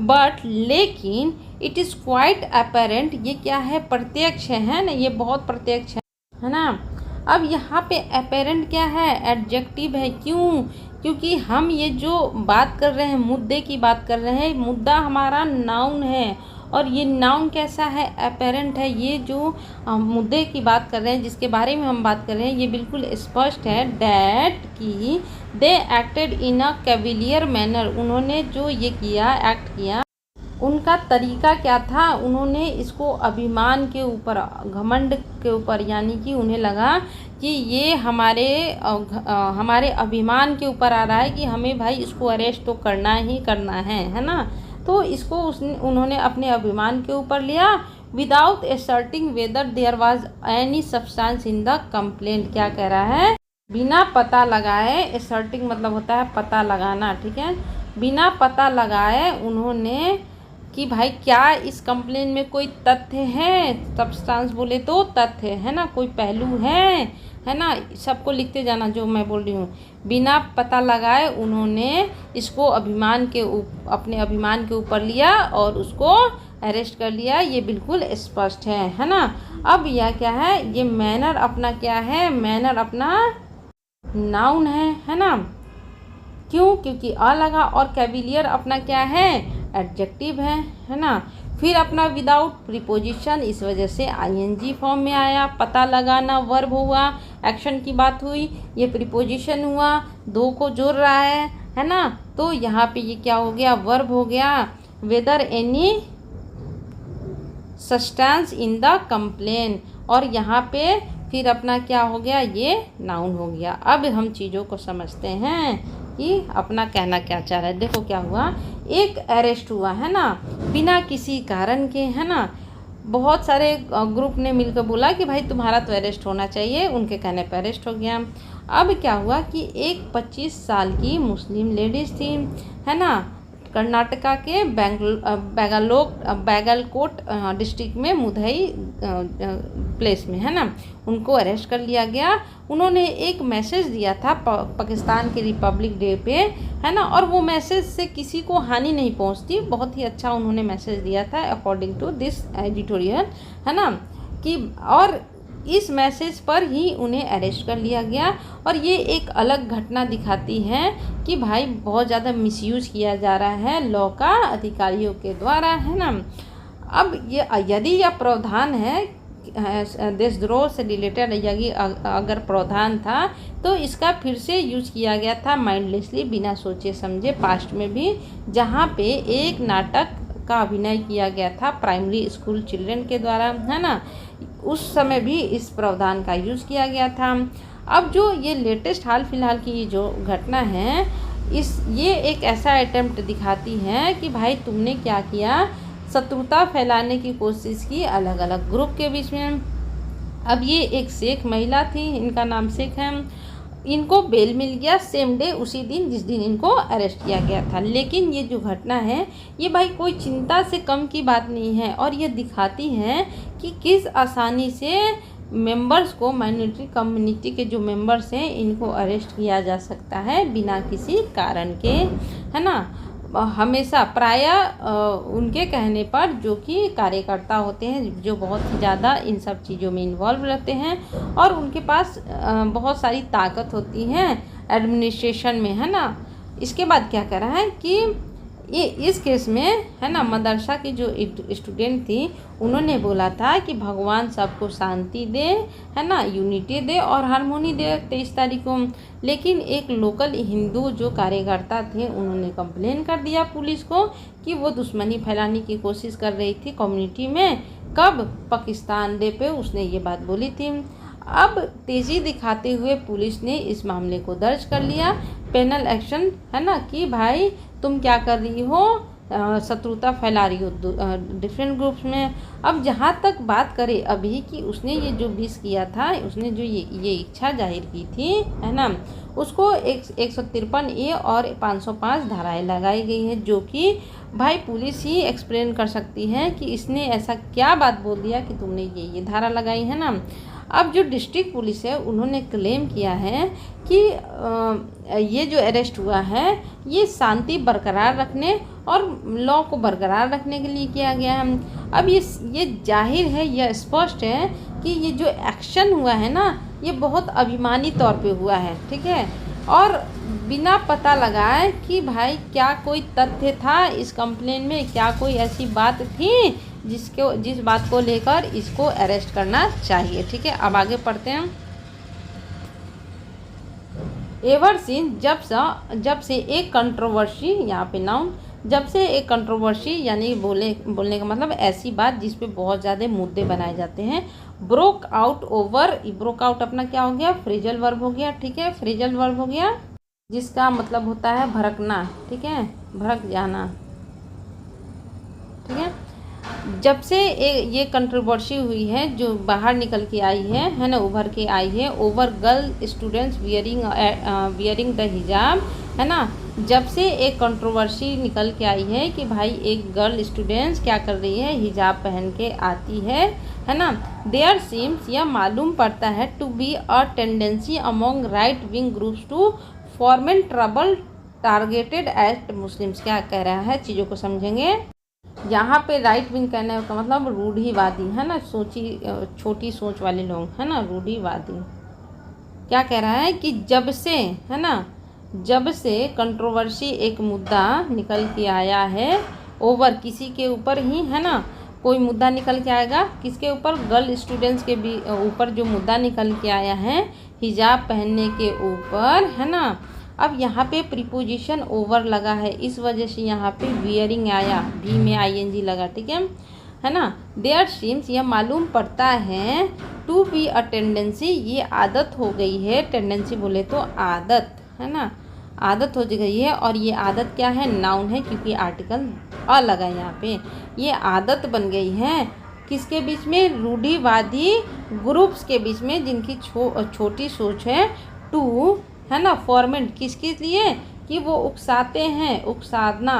बट लेकिन इट इज़ क्वाइट अपेरेंट, ये क्या है, प्रत्यक्ष है ना, ये बहुत प्रत्यक्ष है ना। अब यहाँ पे अपेरेंट क्या है, एडजेक्टिव है, क्यों, क्योंकि हम ये जो बात कर रहे हैं, मुद्दे की बात कर रहे हैं, मुद्दा हमारा नाउन है और ये नाउन कैसा है, अपेरेंट है। ये जो मुद्दे की बात कर रहे हैं, जिसके बारे में हम बात कर रहे हैं, ये बिल्कुल स्पष्ट है। डैट कि दे acted in a cavalier manner, उन्होंने जो ये किया, एक्ट किया, उनका तरीका क्या था, उन्होंने इसको अभिमान के ऊपर, घमंड के ऊपर, यानी कि उन्हें लगा कि ये हमारे अभिमान के ऊपर आ रहा है कि हमें भाई इसको अरेस्ट तो करना ही करना है ना। तो इसको उन्होंने अपने अभिमान के ऊपर लिया। Without asserting whether there was any substance in the complaint, क्या कह रहा है, बिना पता लगाए, एसर्टिंग मतलब होता है पता लगाना, ठीक है, बिना पता लगाए उन्होंने कि भाई क्या इस कंप्लेन में कोई तथ्य है, सब्सटेंस बोले तो तथ्य है ना, कोई पहलू है ना, सबको लिखते जाना जो मैं बोल रही हूँ। बिना पता लगाए उन्होंने इसको अपने अभिमान के ऊपर लिया और उसको अरेस्ट कर लिया, ये बिल्कुल स्पष्ट है ना। अब यह क्या है, ये मैनर अपना क्या है, मैनर अपना नाउन है ना। क्यों, क्योंकि अ लगा, और कैविलियर अपना क्या है, एडजेक्टिव है ना। फिर अपना विदाउट प्रीपोजिशन, इस वजह से आईएनजी फॉर्म में आया। पता लगाना वर्ब हुआ, एक्शन की बात हुई, ये प्रीपोजिशन हुआ, दो को जोड़ रहा है ना। तो यहाँ पे ये क्या हो गया, वर्ब हो गया। Whether any substance in the complain, और यहाँ पे फिर अपना क्या हो गया, ये नाउन हो गया। अब हम चीज़ों को समझते हैं कि अपना कहना क्या चाह रहा है। देखो क्या हुआ, एक अरेस्ट हुआ है ना, बिना किसी कारण के, है ना। बहुत सारे ग्रुप ने मिलकर बोला कि भाई तुम्हारा तो अरेस्ट होना चाहिए, उनके कहने पर अरेस्ट हो गया। अब क्या हुआ कि एक 25 साल की मुस्लिम लेडीज़ थी, है ना, कर्नाटका के बैगलकोट डिस्ट्रिक्ट में मुधई प्लेस में, है ना, उनको अरेस्ट कर लिया गया। उन्होंने एक मैसेज दिया था पाकिस्तान के रिपब्लिक डे पे, है ना, और वो मैसेज से किसी को हानि नहीं पहुंचती, बहुत ही अच्छा उन्होंने मैसेज दिया था अकॉर्डिंग टू दिस एडिटोरियल, है ना, कि और इस मैसेज पर ही उन्हें अरेस्ट कर लिया गया। और ये एक अलग घटना दिखाती है कि भाई बहुत ज़्यादा मिसयूज किया जा रहा है लॉ का अधिकारियों के द्वारा, है ना। अब ये यदि यह प्रावधान है देशद्रोह से रिलेटेड, यदि अगर प्रावधान था तो इसका फिर से यूज़ किया गया था माइंडलेसली, बिना सोचे समझे, पास्ट में भी, जहाँ पे एक नाटक का अभिनय किया गया था प्राइमरी स्कूल चिल्ड्रन के द्वारा, है ना, उस समय भी इस प्रावधान का यूज़ किया गया था। अब जो ये लेटेस्ट हाल फिलहाल की जो घटना है, ये एक ऐसा अटेम्प्ट दिखाती है कि भाई तुमने क्या किया, शत्रुता फैलाने की कोशिश की अलग अलग ग्रुप के बीच में। अब ये एक शेख महिला थी, इनका नाम शेख है, इनको बेल मिल गया सेम डे, उसी दिन जिस दिन इनको अरेस्ट किया गया था। लेकिन ये जो घटना है, ये भाई कोई चिंता से कम की बात नहीं है, और ये दिखाती है कि किस आसानी से मेंबर्स को, माइनॉरिटी कम्युनिटी के जो मेंबर्स हैं, इनको अरेस्ट किया जा सकता है बिना किसी कारण के, है ना। हमेशा प्रायः उनके कहने पर, जो कि कार्यकर्ता होते हैं, जो बहुत ही ज़्यादा इन सब चीज़ों में इन्वॉल्व रहते हैं और उनके पास बहुत सारी ताकत होती है एडमिनिस्ट्रेशन में, है ना। इसके बाद क्या कह रहा है कि ये इस केस में, है ना, मदरसा की जो स्टूडेंट थी, उन्होंने बोला था कि भगवान सबको शांति दे, है ना, यूनिटी दे और हारमोनी दे 23 तारीख को। लेकिन एक लोकल हिंदू जो कार्यकर्ता थे, उन्होंने कंप्लेन कर दिया पुलिस को कि वो दुश्मनी फैलाने की कोशिश कर रही थी कम्युनिटी में। कब, पाकिस्तान डे पे उसने ये बात बोली थी। अब तेज़ी दिखाते हुए पुलिस ने इस मामले को दर्ज कर लिया, पेनल एक्शन, है ना, कि भाई तुम क्या कर रही हो, शत्रुता फैला रही हो डिफरेंट ग्रुप्स में। अब जहाँ तक बात करें अभी कि उसने ये जो विश किया था, उसने जो ये इच्छा जाहिर की थी, है ना, उसको 153A और 505 धाराएं लगाई गई हैं, जो कि भाई पुलिस ही एक्सप्लेन कर सकती है कि इसने ऐसा क्या बात बोल दिया कि तुमने ये धारा लगाई, है ना। अब जो डिस्ट्रिक्ट पुलिस है, उन्होंने क्लेम किया है कि ये जो अरेस्ट हुआ है, ये शांति बरकरार रखने और लॉ को बरकरार रखने के लिए किया गया है। अब ये जाहिर है, यह स्पष्ट है कि ये जो एक्शन हुआ है ना, ये बहुत अभिमानी तौर पे हुआ है, ठीक है। और बिना पता लगाए कि भाई क्या कोई तथ्य था इस कंप्लेन में, क्या कोई ऐसी बात थी जिस बात को लेकर इसको अरेस्ट करना चाहिए। ठीक है, अब आगे पढ़ते हैं। एवर सिंस, जब से एक कंट्रोवर्सी, यहाँ पे नाउन, जब से एक कंट्रोवर्सी यानी बोलने का मतलब ऐसी बात जिस पे बहुत ज़्यादा मुद्दे बनाए जाते हैं। Broke out over, broke out अपना क्या हो गया, फ्रेजल वर्ब हो गया। ठीक है, फ्रेजल वर्ब हो गया जिसका मतलब होता है भड़कना। ठीक है, भड़क जाना। ठीक है, जब से ये कंट्रोवर्सी हुई है, जो बाहर निकल के आई है ना, उभर के आई है, over girl students wearing the हिजाब, है ना। जब से एक कंट्रोवर्सी निकल के आई है कि भाई एक गर्ल स्टूडेंट्स क्या कर रही है, हिजाब पहन के आती है ना। देयर सीम्स, यह मालूम पड़ता है, to be a tendency among right wing groups to format trouble targeted at Muslims. क्या कह रहा है, चीज़ों को समझेंगे। यहाँ पे राइट विंग कहने का मतलब रूढ़िवादी, है ना, छोटी सोच वाले लोग, है ना, रूढ़िवादी। क्या कह रहा है कि जब से, है ना, जब से कंट्रोवर्सी एक मुद्दा निकल के आया है, ओवर किसी के ऊपर ही, है ना, कोई मुद्दा निकल के आएगा किसके ऊपर, गर्ल स्टूडेंट्स के भी ऊपर जो मुद्दा निकल के आया है हिजाब पहनने के ऊपर, है ना। अब यहाँ पे प्रीपोजिशन ओवर लगा है, इस वजह से यहाँ पे वियरिंग आया, भी में आईएनजी लगा। ठीक है ना। देयर सीम्स, यह मालूम पड़ता है, टू बी अ टेंडेंसी, ये आदत हो गई है। टेंडेंसी बोले तो आदत, है ना, आदत हो गई है। और ये आदत क्या है, नाउन है, क्योंकि आर्टिकल अ लगा यहाँ पे। ये आदत बन गई है किसके बीच में, रूढ़िवादी ग्रुप्स के बीच में, जिनकी छोटी सोच है। टू, है ना, फॉर्मेट किसके लिए, कि वो उकसाते हैं, उकसाना,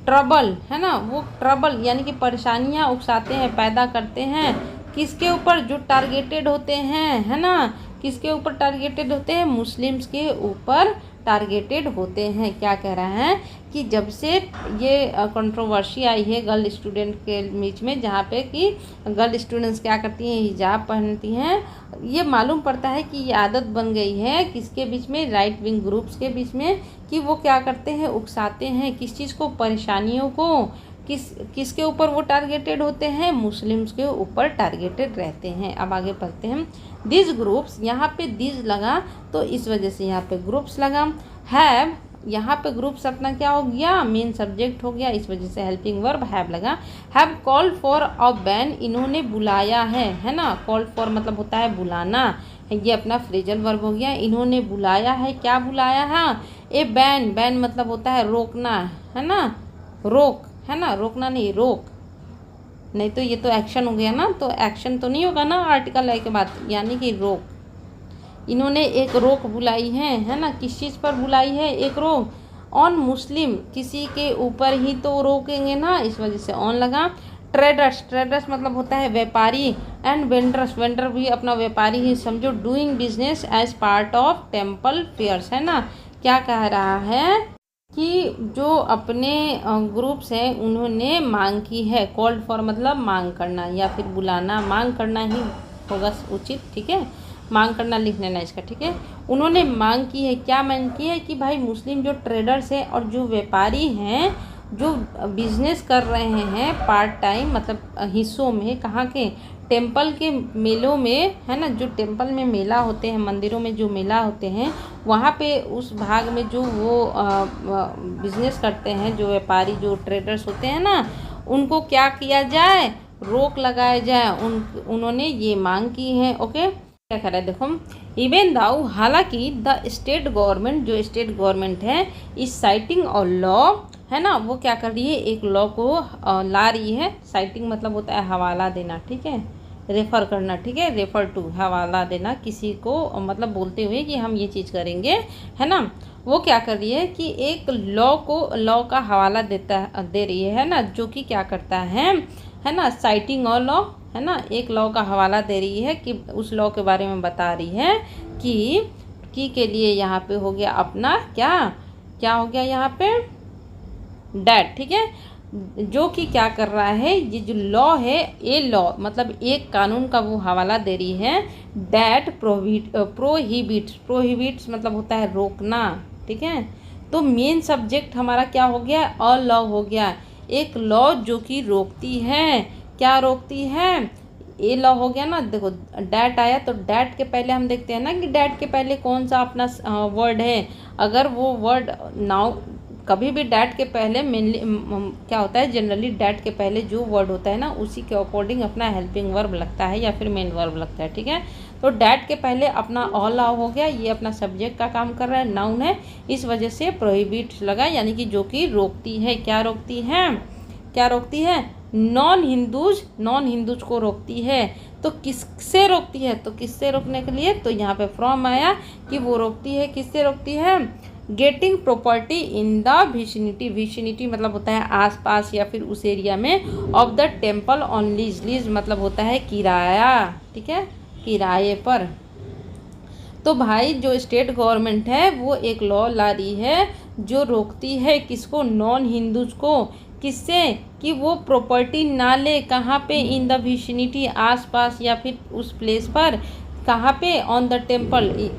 ट्रबल, है ना, वो ट्रबल यानी कि परेशानियां उकसाते हैं, पैदा करते हैं किसके ऊपर, जो टारगेटेड होते हैं, है ना, किसके ऊपर टारगेटेड होते हैं, मुस्लिम्स के ऊपर टारगेटेड होते हैं। क्या कह रहा है कि जब से ये कंट्रोवर्सी आई है गर्ल स्टूडेंट के बीच में, जहाँ पे कि गर्ल स्टूडेंट्स क्या करती हैं, हिजाब पहनती हैं, ये मालूम पड़ता है कि ये आदत बन गई है किसके बीच में, राइट विंग ग्रुप्स के बीच में, कि वो क्या करते हैं, उकसाते हैं किस चीज़ को, परेशानियों को। किसके ऊपर वो टारगेटेड होते हैं, मुस्लिम्स के ऊपर टारगेटेड रहते हैं। अब आगे पढ़ते हैं। दिस ग्रुप्स, यहाँ पे दिस लगा तो इस वजह से यहाँ पे ग्रुप्स लगा। हैव, यहाँ पे ग्रुप्स अपना क्या हो गया, मेन सब्जेक्ट हो गया, इस वजह से हेल्पिंग वर्ब हैव लगा। Have called for a ban, इन्होंने बुलाया है ना। कॉल्ड फॉर मतलब होता है बुलाना, ये अपना फ्रेजल वर्ब हो गया। इन्होंने बुलाया है, क्या बुलाया है, ए बैन, बैन मतलब होता है रोकना, है ना, रोक, है ना, रोकना नहीं, रोक, नहीं तो ये तो एक्शन हो गया ना, तो एक्शन तो नहीं होगा ना आर्टिकल है के बाद, यानी कि रोक। इन्होंने एक रोक बुलाई है ना, किस चीज़ पर बुलाई है, एक रोक, ऑन मुस्लिम, किसी के ऊपर ही तो रोकेंगे ना, इस वजह से ऑन लगा। ट्रेडर्स, ट्रेडर्स मतलब होता है व्यापारी, एंड वेंडर्स, वेंडर भी अपना व्यापारी ही समझो। Doing business as part of temple fairs, है ना। क्या कह रहा है कि जो अपने ग्रुप्स हैं उन्होंने मांग की है, कॉल्ड फॉर मतलब मांग करना या फिर बुलाना, मांग करना ही होगा उचित। ठीक है, मांग करना लिख लेना इसका। ठीक है, उन्होंने मांग की है, क्या मांग की है, कि भाई मुस्लिम जो ट्रेडर्स हैं और जो व्यापारी हैं, जो बिजनेस कर रहे हैं पार्ट टाइम मतलब हिस्सों में, कहाँ के, टेम्पल के मेलों में, है ना, जो टेम्पल में मेला होते हैं, मंदिरों में जो मेला होते हैं, वहाँ पे उस भाग में जो वो बिजनेस करते हैं, जो व्यापारी जो ट्रेडर्स होते हैं ना, उनको क्या किया जाए, रोक लगाया जाए। उन्होंने ये मांग की है। ओके, क्या कर रहा है देखो, इवन दाउ, हालांकि द स्टेट गवर्नमेंट, जो स्टेट गवर्नमेंट है, इस साइटिंग और लॉ, है ना, वो क्या कर रही है, एक लॉ को ला रही है। साइटिंग मतलब होता है हवाला देना, ठीक है, रेफ़र करना, ठीक है, रेफ़र टू, हवाला देना किसी को, मतलब बोलते हुए कि हम ये चीज़ करेंगे, है ना। वो क्या कर रही है कि एक लॉ को, लॉ का हवाला दे रही है ना, जो कि क्या करता है ना, साइटिंग और लॉ, है ना, एक लॉ का हवाला दे रही है कि उस लॉ के बारे में बता रही है कि के लिए यहाँ पे हो गया अपना क्या हो गया यहाँ पे, डैट। ठीक है, जो कि क्या कर रहा है, ये जो लॉ है, ये लॉ मतलब एक कानून का वो हवाला दे रही है, डैट प्रोहिबिट्स मतलब होता है रोकना, ठीक है। तो मेन सब्जेक्ट हमारा क्या हो गया, अ लॉ हो गया, एक लॉ जो कि रोकती है, क्या रोकती है, ए लॉ हो गया ना। देखो डैट आया तो डैट के पहले हम देखते हैं ना कि डैट के पहले कौन सा अपना वर्ड है। अगर वो वर्ड नाउ कभी भी डैट के पहले मेनली क्या होता है, जनरली डैट के पहले जो वर्ड होता है ना उसी के अकॉर्डिंग अपना हेल्पिंग वर्ब लगता है या फिर मेन वर्ब लगता है, ठीक है। तो डैट के पहले अपना ऑल हो गया, ये अपना सब्जेक्ट का काम कर रहा है, नाउन है, इस वजह से प्रोहिबिट लगा, यानी कि जो कि रोकती है। क्या रोकती है, क्या रोकती है, नॉन हिंदूज को रोकती है। तो किससे रोकती है, तो किससे रोकने के लिए, तो यहाँ पे फ्रॉम आया कि वो रोकती है, किससे रोकती है, getting property in the vicinity, vicinity मतलब होता है आसपास या फिर उस एरिया में, of the temple on lease, lease मतलब होता है किराया, ठीक है, किराए पर। तो भाई जो स्टेट गवर्नमेंट है वो एक लॉ ला रही है जो रोकती है किसको, नॉन हिंदूज को, किससे, कि वो प्रॉपर्टी ना ले, कहाँ पे, इन द विसिनिटी आसपास या फिर उस प्लेस पर, कहाँ पे, ऑन द टेम्पल,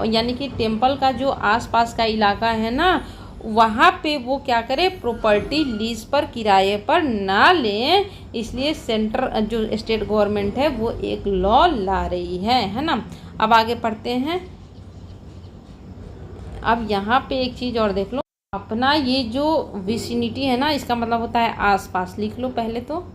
यानी कि टेम्पल का जो आसपास का इलाका है ना वहाँ पे वो क्या करे, प्रॉपर्टी लीज पर, किराए पर ना लें। इसलिए सेंटर जो स्टेट गवर्नमेंट है वो एक लॉ ला रही है ना। अब आगे पढ़ते हैं। अब यहाँ पे एक चीज़ और देख लो, अपना ये जो विसिनिटी है ना इसका मतलब होता है आसपास, लिख लो पहले तो,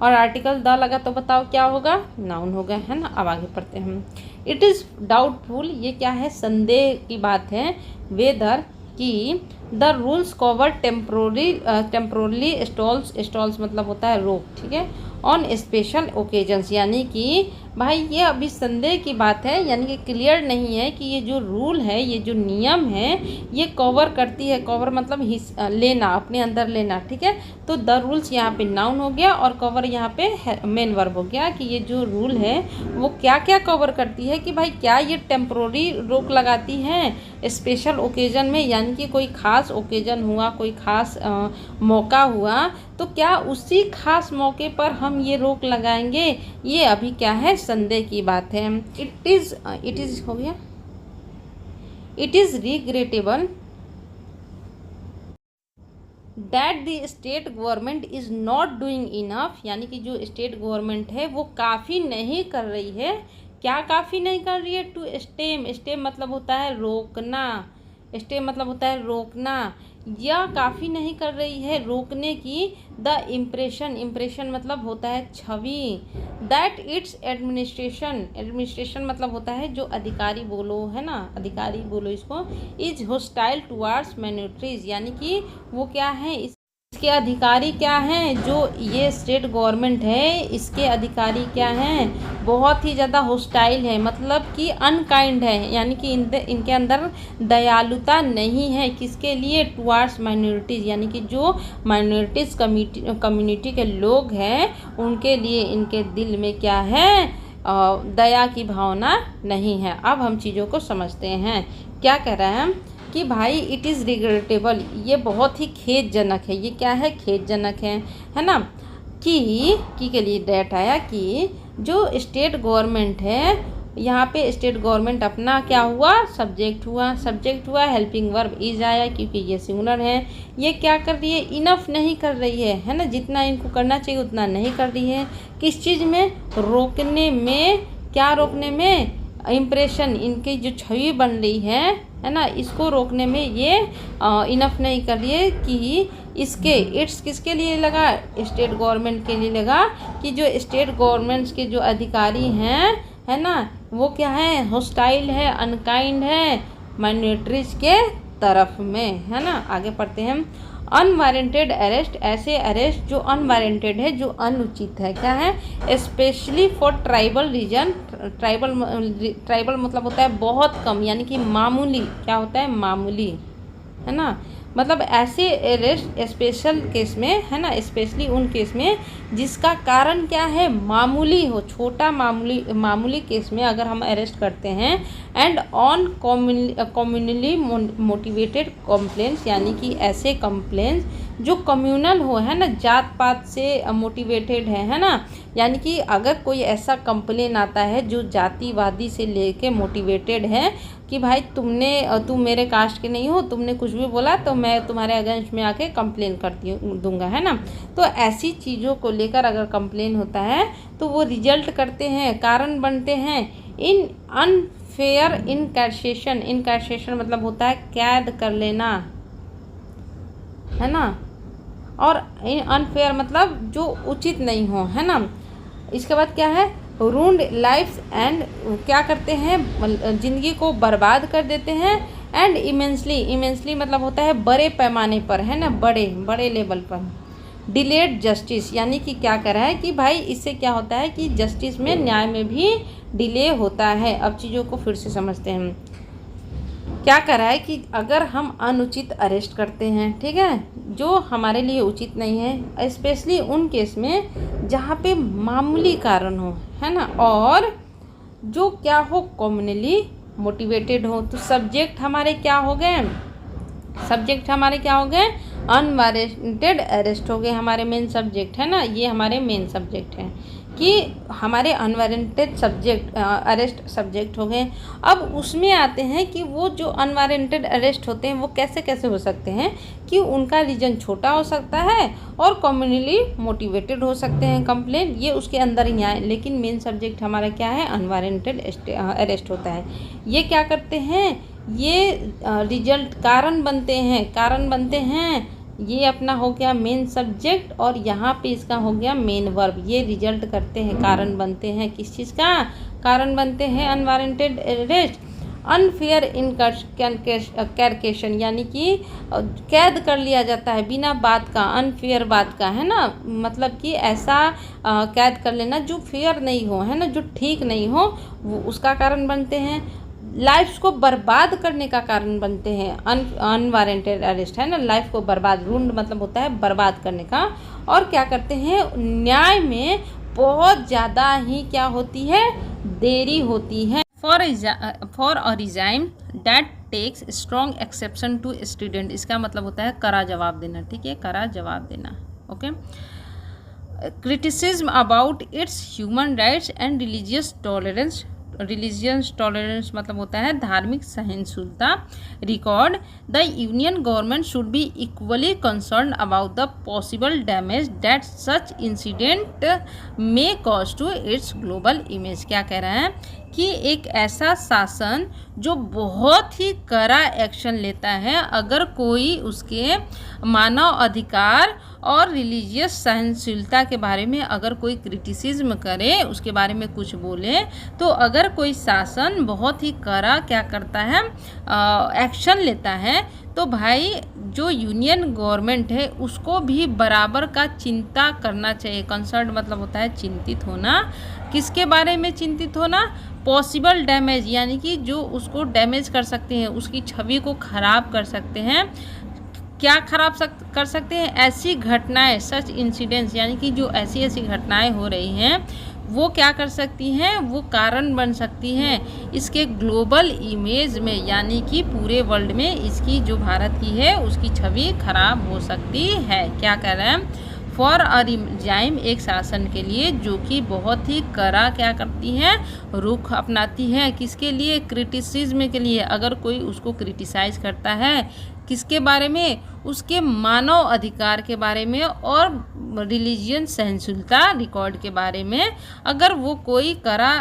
और आर्टिकल द लगा तो बताओ क्या होगा, नाउन होगा, है ना। अब आगे पढ़ते हैं हम। इट इज़ डाउटफुल, ये क्या है, संदेह की बात है, वेदर कि the rules cover temporarily stalls मतलब होता है रोक, ठीक है, ऑन स्पेशल ओकेजन्स, यानी कि भाई ये अभी संदेह की बात है, यानी कि क्लियर नहीं है कि ये जो रूल है, ये जो नियम है ये कवर करती है, कवर मतलब लेना, अपने अंदर लेना, ठीक है। तो द रूल्स यहाँ पे नाउन हो गया और कवर यहाँ पे मेन वर्ब हो गया, कि ये जो रूल है वो क्या क्या कवर करती है, कि भाई क्या ये टेम्प्रोरी रोक लगाती है स्पेशल ओकेजन में, यानी कि कोई ख़ास ओकेजन हुआ, कोई ख़ास मौका हुआ, तो क्या उसी खास मौके पर हम ये रोक लगाएंगे, ये अभी क्या है, संदेह की बात है। इट इज़ हो गया, it is regrettable that the state government is not doing enough, यानी कि जो स्टेट गवर्नमेंट है वो काफ़ी नहीं कर रही है, क्या काफ़ी नहीं कर रही है, टू स्टेम, स्टेम मतलब होता है रोकना, स्टेम मतलब होता है रोकना, या काफ़ी नहीं कर रही है रोकने की, द इम्प्रेशन, इम्प्रेशन मतलब होता है छवि, दैट इट्स एडमिनिस्ट्रेशन, एडमिनिस्ट्रेशन मतलब होता है जो अधिकारी बोलो, है ना, अधिकारी बोलो इसको, इज हॉस्टाइल टुवार्ड्स माइनॉरिटीज, यानी कि वो क्या है, इसके अधिकारी क्या हैं, जो ये स्टेट गवर्नमेंट है इसके अधिकारी क्या हैं, बहुत ही ज़्यादा हॉस्टाइल है, मतलब कि अनकाइंड है, यानी कि इनके अंदर दयालुता नहीं है, किसके लिए, टुवार्ड्स माइनॉरिटीज़, यानी कि जो माइनॉरिटीज़ कम्युनिटी के लोग हैं उनके लिए इनके दिल में क्या है, दया की भावना नहीं है। अब हम चीज़ों को समझते हैं, क्या कह रहे हैं कि भाई इट इज़ रिग्रेटेबल, ये बहुत ही खेदजनक है, ये क्या है, खेदजनक है ना, कि के लिए डेट आया कि जो स्टेट गवर्नमेंट है, यहाँ पे स्टेट गवर्नमेंट अपना क्या हुआ, सब्जेक्ट हुआ, हेल्पिंग वर्ब इज आया क्योंकि ये सिंगुलर है, ये क्या कर रही है, इनफ नहीं कर रही है ना, जितना इनको करना चाहिए उतना नहीं कर रही है, किस चीज़ में, रोकने में, क्या रोकने में, इम्प्रेशन, इनकी जो छवि बन रही है ना, इसको रोकने में ये इनफ नहीं कर रही है, कि इसके इट्स किसके लिए लगा, स्टेट गवर्नमेंट के लिए लगा, कि जो स्टेट गवर्नमेंट्स के जो अधिकारी हैं, है ना, वो क्या है, हॉस्टाइल है, अनकाइंड है माइनॉरिटीज के तरफ में, है ना। आगे पढ़ते हैं। अनवारंटेड अरेस्ट, ऐसे अरेस्ट जो अनवारंटेड है, जो अनुचित है, क्या है, specially for tribal region, tribal मतलब होता है बहुत कम, यानी कि मामूली, क्या होता है, मामूली, है ना, मतलब ऐसे अरेस्ट स्पेशल केस में, है ना, स्पेशली उन केस में जिसका कारण क्या है, मामूली हो, छोटा मामूली केस में अगर हम अरेस्ट करते हैं, and on communally motivated complaints, यानी कि ऐसे कंप्लेंट्स जो कम्युनल हो, है ना, जात पात से मोटिवेटेड है ना। यानी कि अगर कोई ऐसा कंप्लेन आता है जो जातिवादी से लेके मोटिवेटेड है कि भाई तुम मेरे कास्ट के नहीं हो, तुमने कुछ भी बोला तो मैं तुम्हारे अगेंस्ट में आके कंप्लेन दूंगा, है ना। तो ऐसी चीज़ों को लेकर अगर कंप्लेन होता है तो वो रिजल्ट करते हैं, कारण बनते हैं इन अनफेयर इनकैशेशन। इनकैशेशन मतलब होता है कैद कर लेना, है ना, और अनफेयर मतलब जो उचित नहीं हो, है ना। इसके बाद क्या है, रूंड लाइफ्स एंड क्या करते हैं, ज़िंदगी को बर्बाद कर देते हैं। एंड इमेंसली मतलब होता है बड़े पैमाने पर, है ना, बड़े लेवल पर। डिलेड जस्टिस यानी कि क्या कर रहा है कि भाई इससे क्या होता है कि जस्टिस में, न्याय में भी डिले होता है। अब चीज़ों को फिर से समझते हैं। क्या कर रहा है कि अगर हम अनुचित अरेस्ट करते हैं, ठीक है, जो हमारे लिए उचित नहीं है, स्पेशली उन केस में जहाँ पे मामूली कारण हो, है ना, और जो क्या हो कॉमनली मोटिवेटेड हो, तो सब्जेक्ट हमारे क्या हो गए, अनवारंटेड अरेस्ट हो गए। हमारे मेन सब्जेक्ट है ना, ये हमारे मेन सब्जेक्ट हैं कि हमारे अनवारंटेड अरेस्ट सब्जेक्ट हो गए। अब उसमें आते हैं कि वो जो अनवारंटेड अरेस्ट होते हैं वो कैसे कैसे हो सकते हैं कि उनका रीजन छोटा हो सकता है और कम्युनली मोटिवेटेड हो सकते हैं कंप्लेन, ये उसके अंदर ही आए। लेकिन मेन सब्जेक्ट हमारा क्या है, अनवारंटेड अरेस्ट होता है। ये क्या करते हैं, ये रिजल्ट कारण बनते हैं। ये अपना हो गया मेन सब्जेक्ट और यहाँ पे इसका हो गया मेन वर्ब। ये रिजल्ट करते हैं, कारण बनते हैं। किस चीज़ का कारण बनते हैं, अनवारंटेड अरेस्ट। अनफेयर इनकैरकेशन यानी कि कैद कर लिया जाता है बिना बात का, अनफेयर बात का, है ना, मतलब कि ऐसा कैद कर लेना जो फेयर नहीं हो, है ना, जो ठीक नहीं हो, वो उसका कारण बनते हैं। लाइफ्स को बर्बाद करने का कारण बनते हैं अनवारंटेड अरेस्ट, है ना, लाइफ को बर्बाद, रूंड मतलब होता है बर्बाद करने का। और क्या करते हैं, न्याय में बहुत ज़्यादा ही क्या होती है, देरी होती है। For a regime that takes strong exception to student, इसका मतलब होता है कड़ा जवाब देना, ठीक है, कड़ा जवाब देना, okay. Criticism about its human rights and religious tolerance मतलब होता है धार्मिक सहिष्णुता। Record the union government should be equally concern about the possible damage that such incident may cause to its global image. क्या कह रहा है कि एक ऐसा शासन जो बहुत ही कड़ा एक्शन लेता है अगर कोई उसके मानव अधिकार और रिलीजियस सहनशीलता के बारे में अगर कोई क्रिटिसिज्म करे, उसके बारे में कुछ बोले, तो अगर कोई शासन बहुत ही कड़ा क्या करता है, एक्शन लेता है, तो भाई जो यूनियन गवर्नमेंट है उसको भी बराबर का चिंता करना चाहिए। कंसर्न मतलब होता है चिंतित होना। किसके बारे में चिंतित होना, पॉसिबल डैमेज यानी कि जो उसको डैमेज कर सकते हैं, उसकी छवि को खराब कर सकते हैं। क्या खराब कर सकते हैं, ऐसी घटनाएं, सच इंसिडेंट्स यानी कि जो ऐसी घटनाएं हो रही हैं वो क्या कर सकती हैं, वो कारण बन सकती हैं इसके ग्लोबल इमेज में, यानी कि पूरे वर्ल्ड में इसकी जो भारत की है उसकी छवि खराब हो सकती है। क्या कह रहे हैं, फॉर अ रिजाइम एक शासन के लिए जो कि बहुत ही कड़ा क्या करती है, रुख अपनाती है। किसके लिए, क्रिटिसिज्म के लिए। अगर कोई उसको क्रिटिसाइज करता है किसके बारे में, उसके मानव अधिकार के बारे में और रिलीजियन सहिष्णुता रिकॉर्ड के बारे में अगर वो कोई कड़ा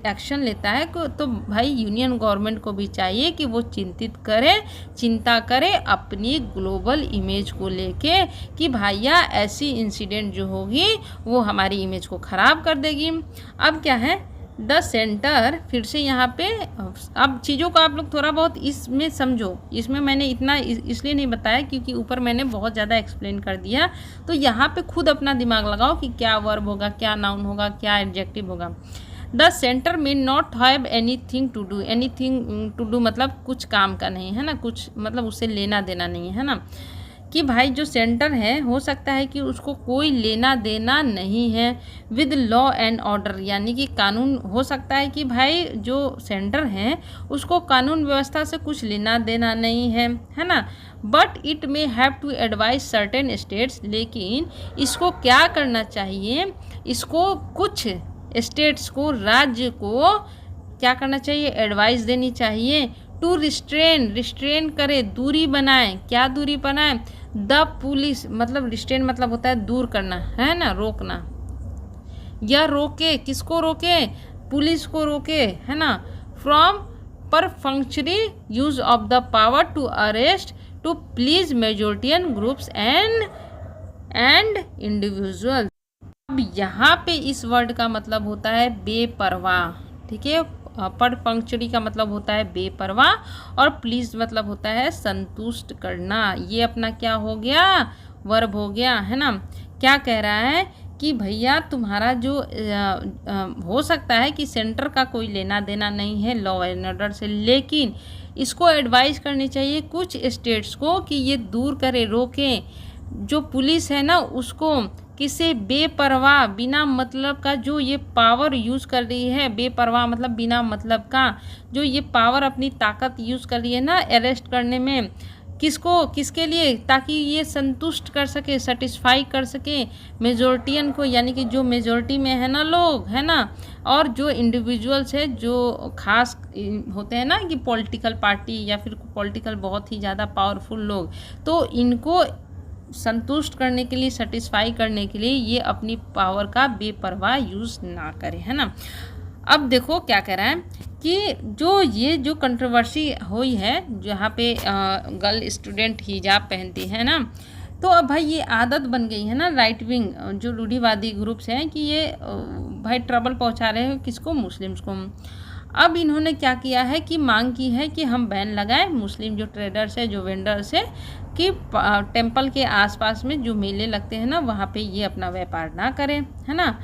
एक्शन लेता है तो भाई यूनियन गवर्नमेंट को भी चाहिए कि वो चिंता करे अपनी ग्लोबल इमेज को लेके कि भैया ऐसी इंसिडेंट जो होगी वो हमारी इमेज को ख़राब कर देगी। अब क्या है, द सेंटर, फिर से यहाँ पे अब चीज़ों को आप लोग थोड़ा बहुत इसमें समझो। इसमें मैंने इतना इसलिए नहीं बताया क्योंकि ऊपर मैंने बहुत ज़्यादा एक्सप्लेन कर दिया, तो यहाँ पे खुद अपना दिमाग लगाओ कि क्या वर्ब होगा, क्या नाउन होगा, क्या एडजेक्टिव होगा। The centre may not have anything to do मतलब कुछ काम का नहीं है ना, कुछ मतलब उससे लेना देना नहीं है ना, कि भाई जो सेंटर है हो सकता है कि उसको कोई लेना देना नहीं है विद लॉ एंड ऑर्डर, यानी कि कानून, हो सकता है कि भाई जो सेंटर है उसको कानून व्यवस्था से कुछ लेना देना नहीं है ना। But it may have to advise certain states, लेकिन इसको क्या करना चाहिए, इसको कुछ स्टेट्स को, राज्य को क्या करना चाहिए, एडवाइस देनी चाहिए टू रिस्ट्रेन करे, दूरी बनाए। क्या दूरी बनाए, द पुलिस, मतलब रिस्ट्रेन मतलब होता है दूर करना, है ना, रोकना, या रोके, किसको रोके, पुलिस को रोके, है ना, from perfunctory use of the power to arrest to please majoritarian groups and individual. अब यहाँ पे इस वर्ड का मतलब होता है बेपरवाह, ठीक है। परफंक्शनरी का मतलब होता है बेपरवाह और प्लीज मतलब होता है संतुष्ट करना। ये अपना क्या हो गया, वर्ब हो गया, है ना। क्या कह रहा है कि भैया तुम्हारा जो हो सकता है कि सेंटर का कोई लेना देना नहीं है लॉ एंड ऑर्डर से, लेकिन इसको एडवाइस करनी चाहिए कुछ स्टेट्स को कि ये दूर करे, रोके, जो पुलिस है ना उसको किसे, बेपरवाह, बिना मतलब का जो ये पावर यूज़ कर रही है, बेपरवाह मतलब बिना मतलब का, जो ये पावर अपनी ताकत यूज़ कर रही है ना अरेस्ट करने में, किसको, किसके लिए, ताकि ये संतुष्ट कर सके, सेटिस्फाई कर सके मेजोरिटियन को, यानी कि जो मेजोरिटी में है ना लोग, है ना, और जो इंडिविजुअल्स है, जो खास होते हैं ना कि पॉलिटिकल पार्टी या फिर पॉलिटिकल बहुत ही ज़्यादा पावरफुल लोग, तो इनको संतुष्ट करने के लिए, सेटिस्फाई करने के लिए ये अपनी पावर का बेपरवाह यूज़ ना करें, है ना। अब देखो क्या कह रहा है कि जो कंट्रोवर्सी हुई है, जहाँ पे गर्ल स्टूडेंट हिजाब पहनती है ना, तो अब भाई ये आदत बन गई है ना राइट विंग जो रूढ़िवादी ग्रुप्स हैं कि ये भाई ट्रबल पहुँचा रहे हैं किसको, मुस्लिम्स को। अब इन्होंने क्या किया है कि मांग की है कि हम बैन लगाएं मुस्लिम जो ट्रेडर्स है, जो वेंडर्स है, कि टेंपल के आसपास में जो मेले लगते हैं ना वहाँ पे ये अपना व्यापार ना करें, है ना।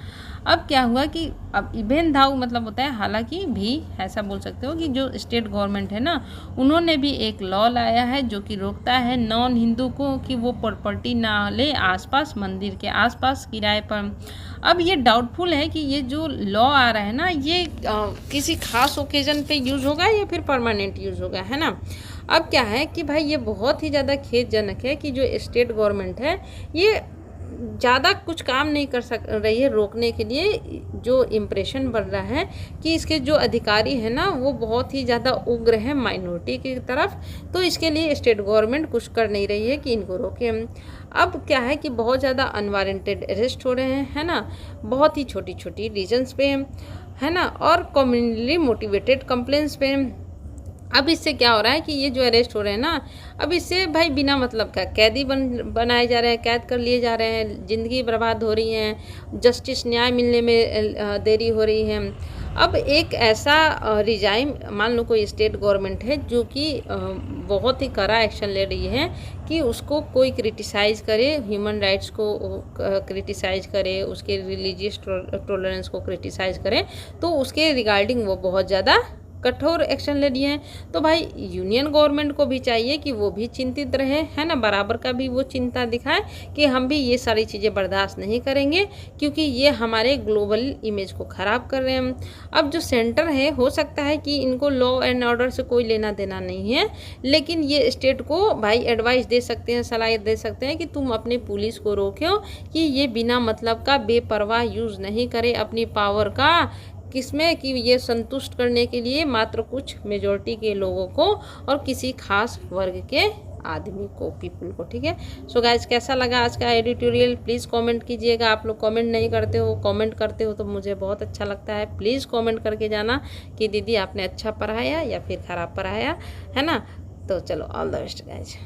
अब क्या हुआ कि अब इवेन धाउ मतलब होता है, हालांकि भी ऐसा बोल सकते हो कि जो स्टेट गवर्नमेंट है ना उन्होंने भी एक लॉ लाया है जो कि रोकता है नॉन हिंदू को कि वो प्रॉपर्टी ना ले आसपास, मंदिर के आसपास किराए पर। अब ये डाउटफुल है कि ये जो लॉ आ रहा है ना ये किसी खास ओकेजन पे यूज़ होगा या फिर परमानेंट यूज़ होगा, है ना। अब क्या है कि भाई ये बहुत ही ज़्यादा खेदजनक है कि जो स्टेट गवर्नमेंट है ये ज़्यादा कुछ काम नहीं कर सक रही है रोकने के लिए। जो इम्प्रेशन बढ़ रहा है कि इसके जो अधिकारी हैं ना वो बहुत ही ज़्यादा उग्र हैं माइनॉरिटी की तरफ, तो इसके लिए स्टेट गवर्नमेंट कुछ कर नहीं रही है कि इनको रोके। अब क्या है कि बहुत ज़्यादा अनवारंटेड अरेस्ट हो रहे हैं, है ना, बहुत ही छोटी छोटी रीजन्स पे, है ना, और कम्युनली मोटिवेटेड कंप्लेंट्स पे। अब इससे क्या हो रहा है कि ये जो अरेस्ट हो रहे हैं ना, अब इससे भाई बिना मतलब का कैदी बनाए जा रहे हैं, कैद कर लिए जा रहे हैं, ज़िंदगी बर्बाद हो रही हैं, जस्टिस न्याय मिलने में देरी हो रही है। अब एक ऐसा रिजाइम, मान लो कोई स्टेट गवर्नमेंट है जो कि बहुत ही कड़ा एक्शन ले रही है कि उसको कोई क्रिटिसाइज़ करे, ह्यूमन राइट्स को क्रिटिसाइज़ करे, उसके रिलीजियस टॉलरेंस को क्रिटिसाइज़ करे, तो उसके रिगार्डिंग वो बहुत ज़्यादा कठोर एक्शन ले लिए हैं। तो भाई यूनियन गवर्नमेंट को भी चाहिए कि वो भी चिंतित रहे, है ना, बराबर का भी वो चिंता दिखाए कि हम भी ये सारी चीज़ें बर्दाश्त नहीं करेंगे क्योंकि ये हमारे ग्लोबल इमेज को ख़राब कर रहे हैं। अब जो सेंटर है हो सकता है कि इनको लॉ एंड ऑर्डर से कोई लेना देना नहीं है, लेकिन ये स्टेट को भाई एडवाइस दे सकते हैं, सलाह दे सकते हैं कि तुम अपने पुलिस को रोको कि ये बिना मतलब का बेपरवाह यूज़ नहीं करे अपनी पावर का, किसमें कि ये संतुष्ट करने के लिए मात्र कुछ मेजॉरिटी के लोगों को और किसी खास वर्ग के आदमी को, पीपल को, ठीक है। सो गाइज कैसा लगा आज का एडिटोरियल प्लीज़ कमेंट कीजिएगा। आप लोग कमेंट नहीं करते हो, कमेंट करते हो तो मुझे बहुत अच्छा लगता है। प्लीज़ कमेंट करके जाना कि दीदी आपने अच्छा पढ़ाया या फिर ख़राब पढ़ाया, है ना। तो चलो ऑल द बेस्ट गाइज।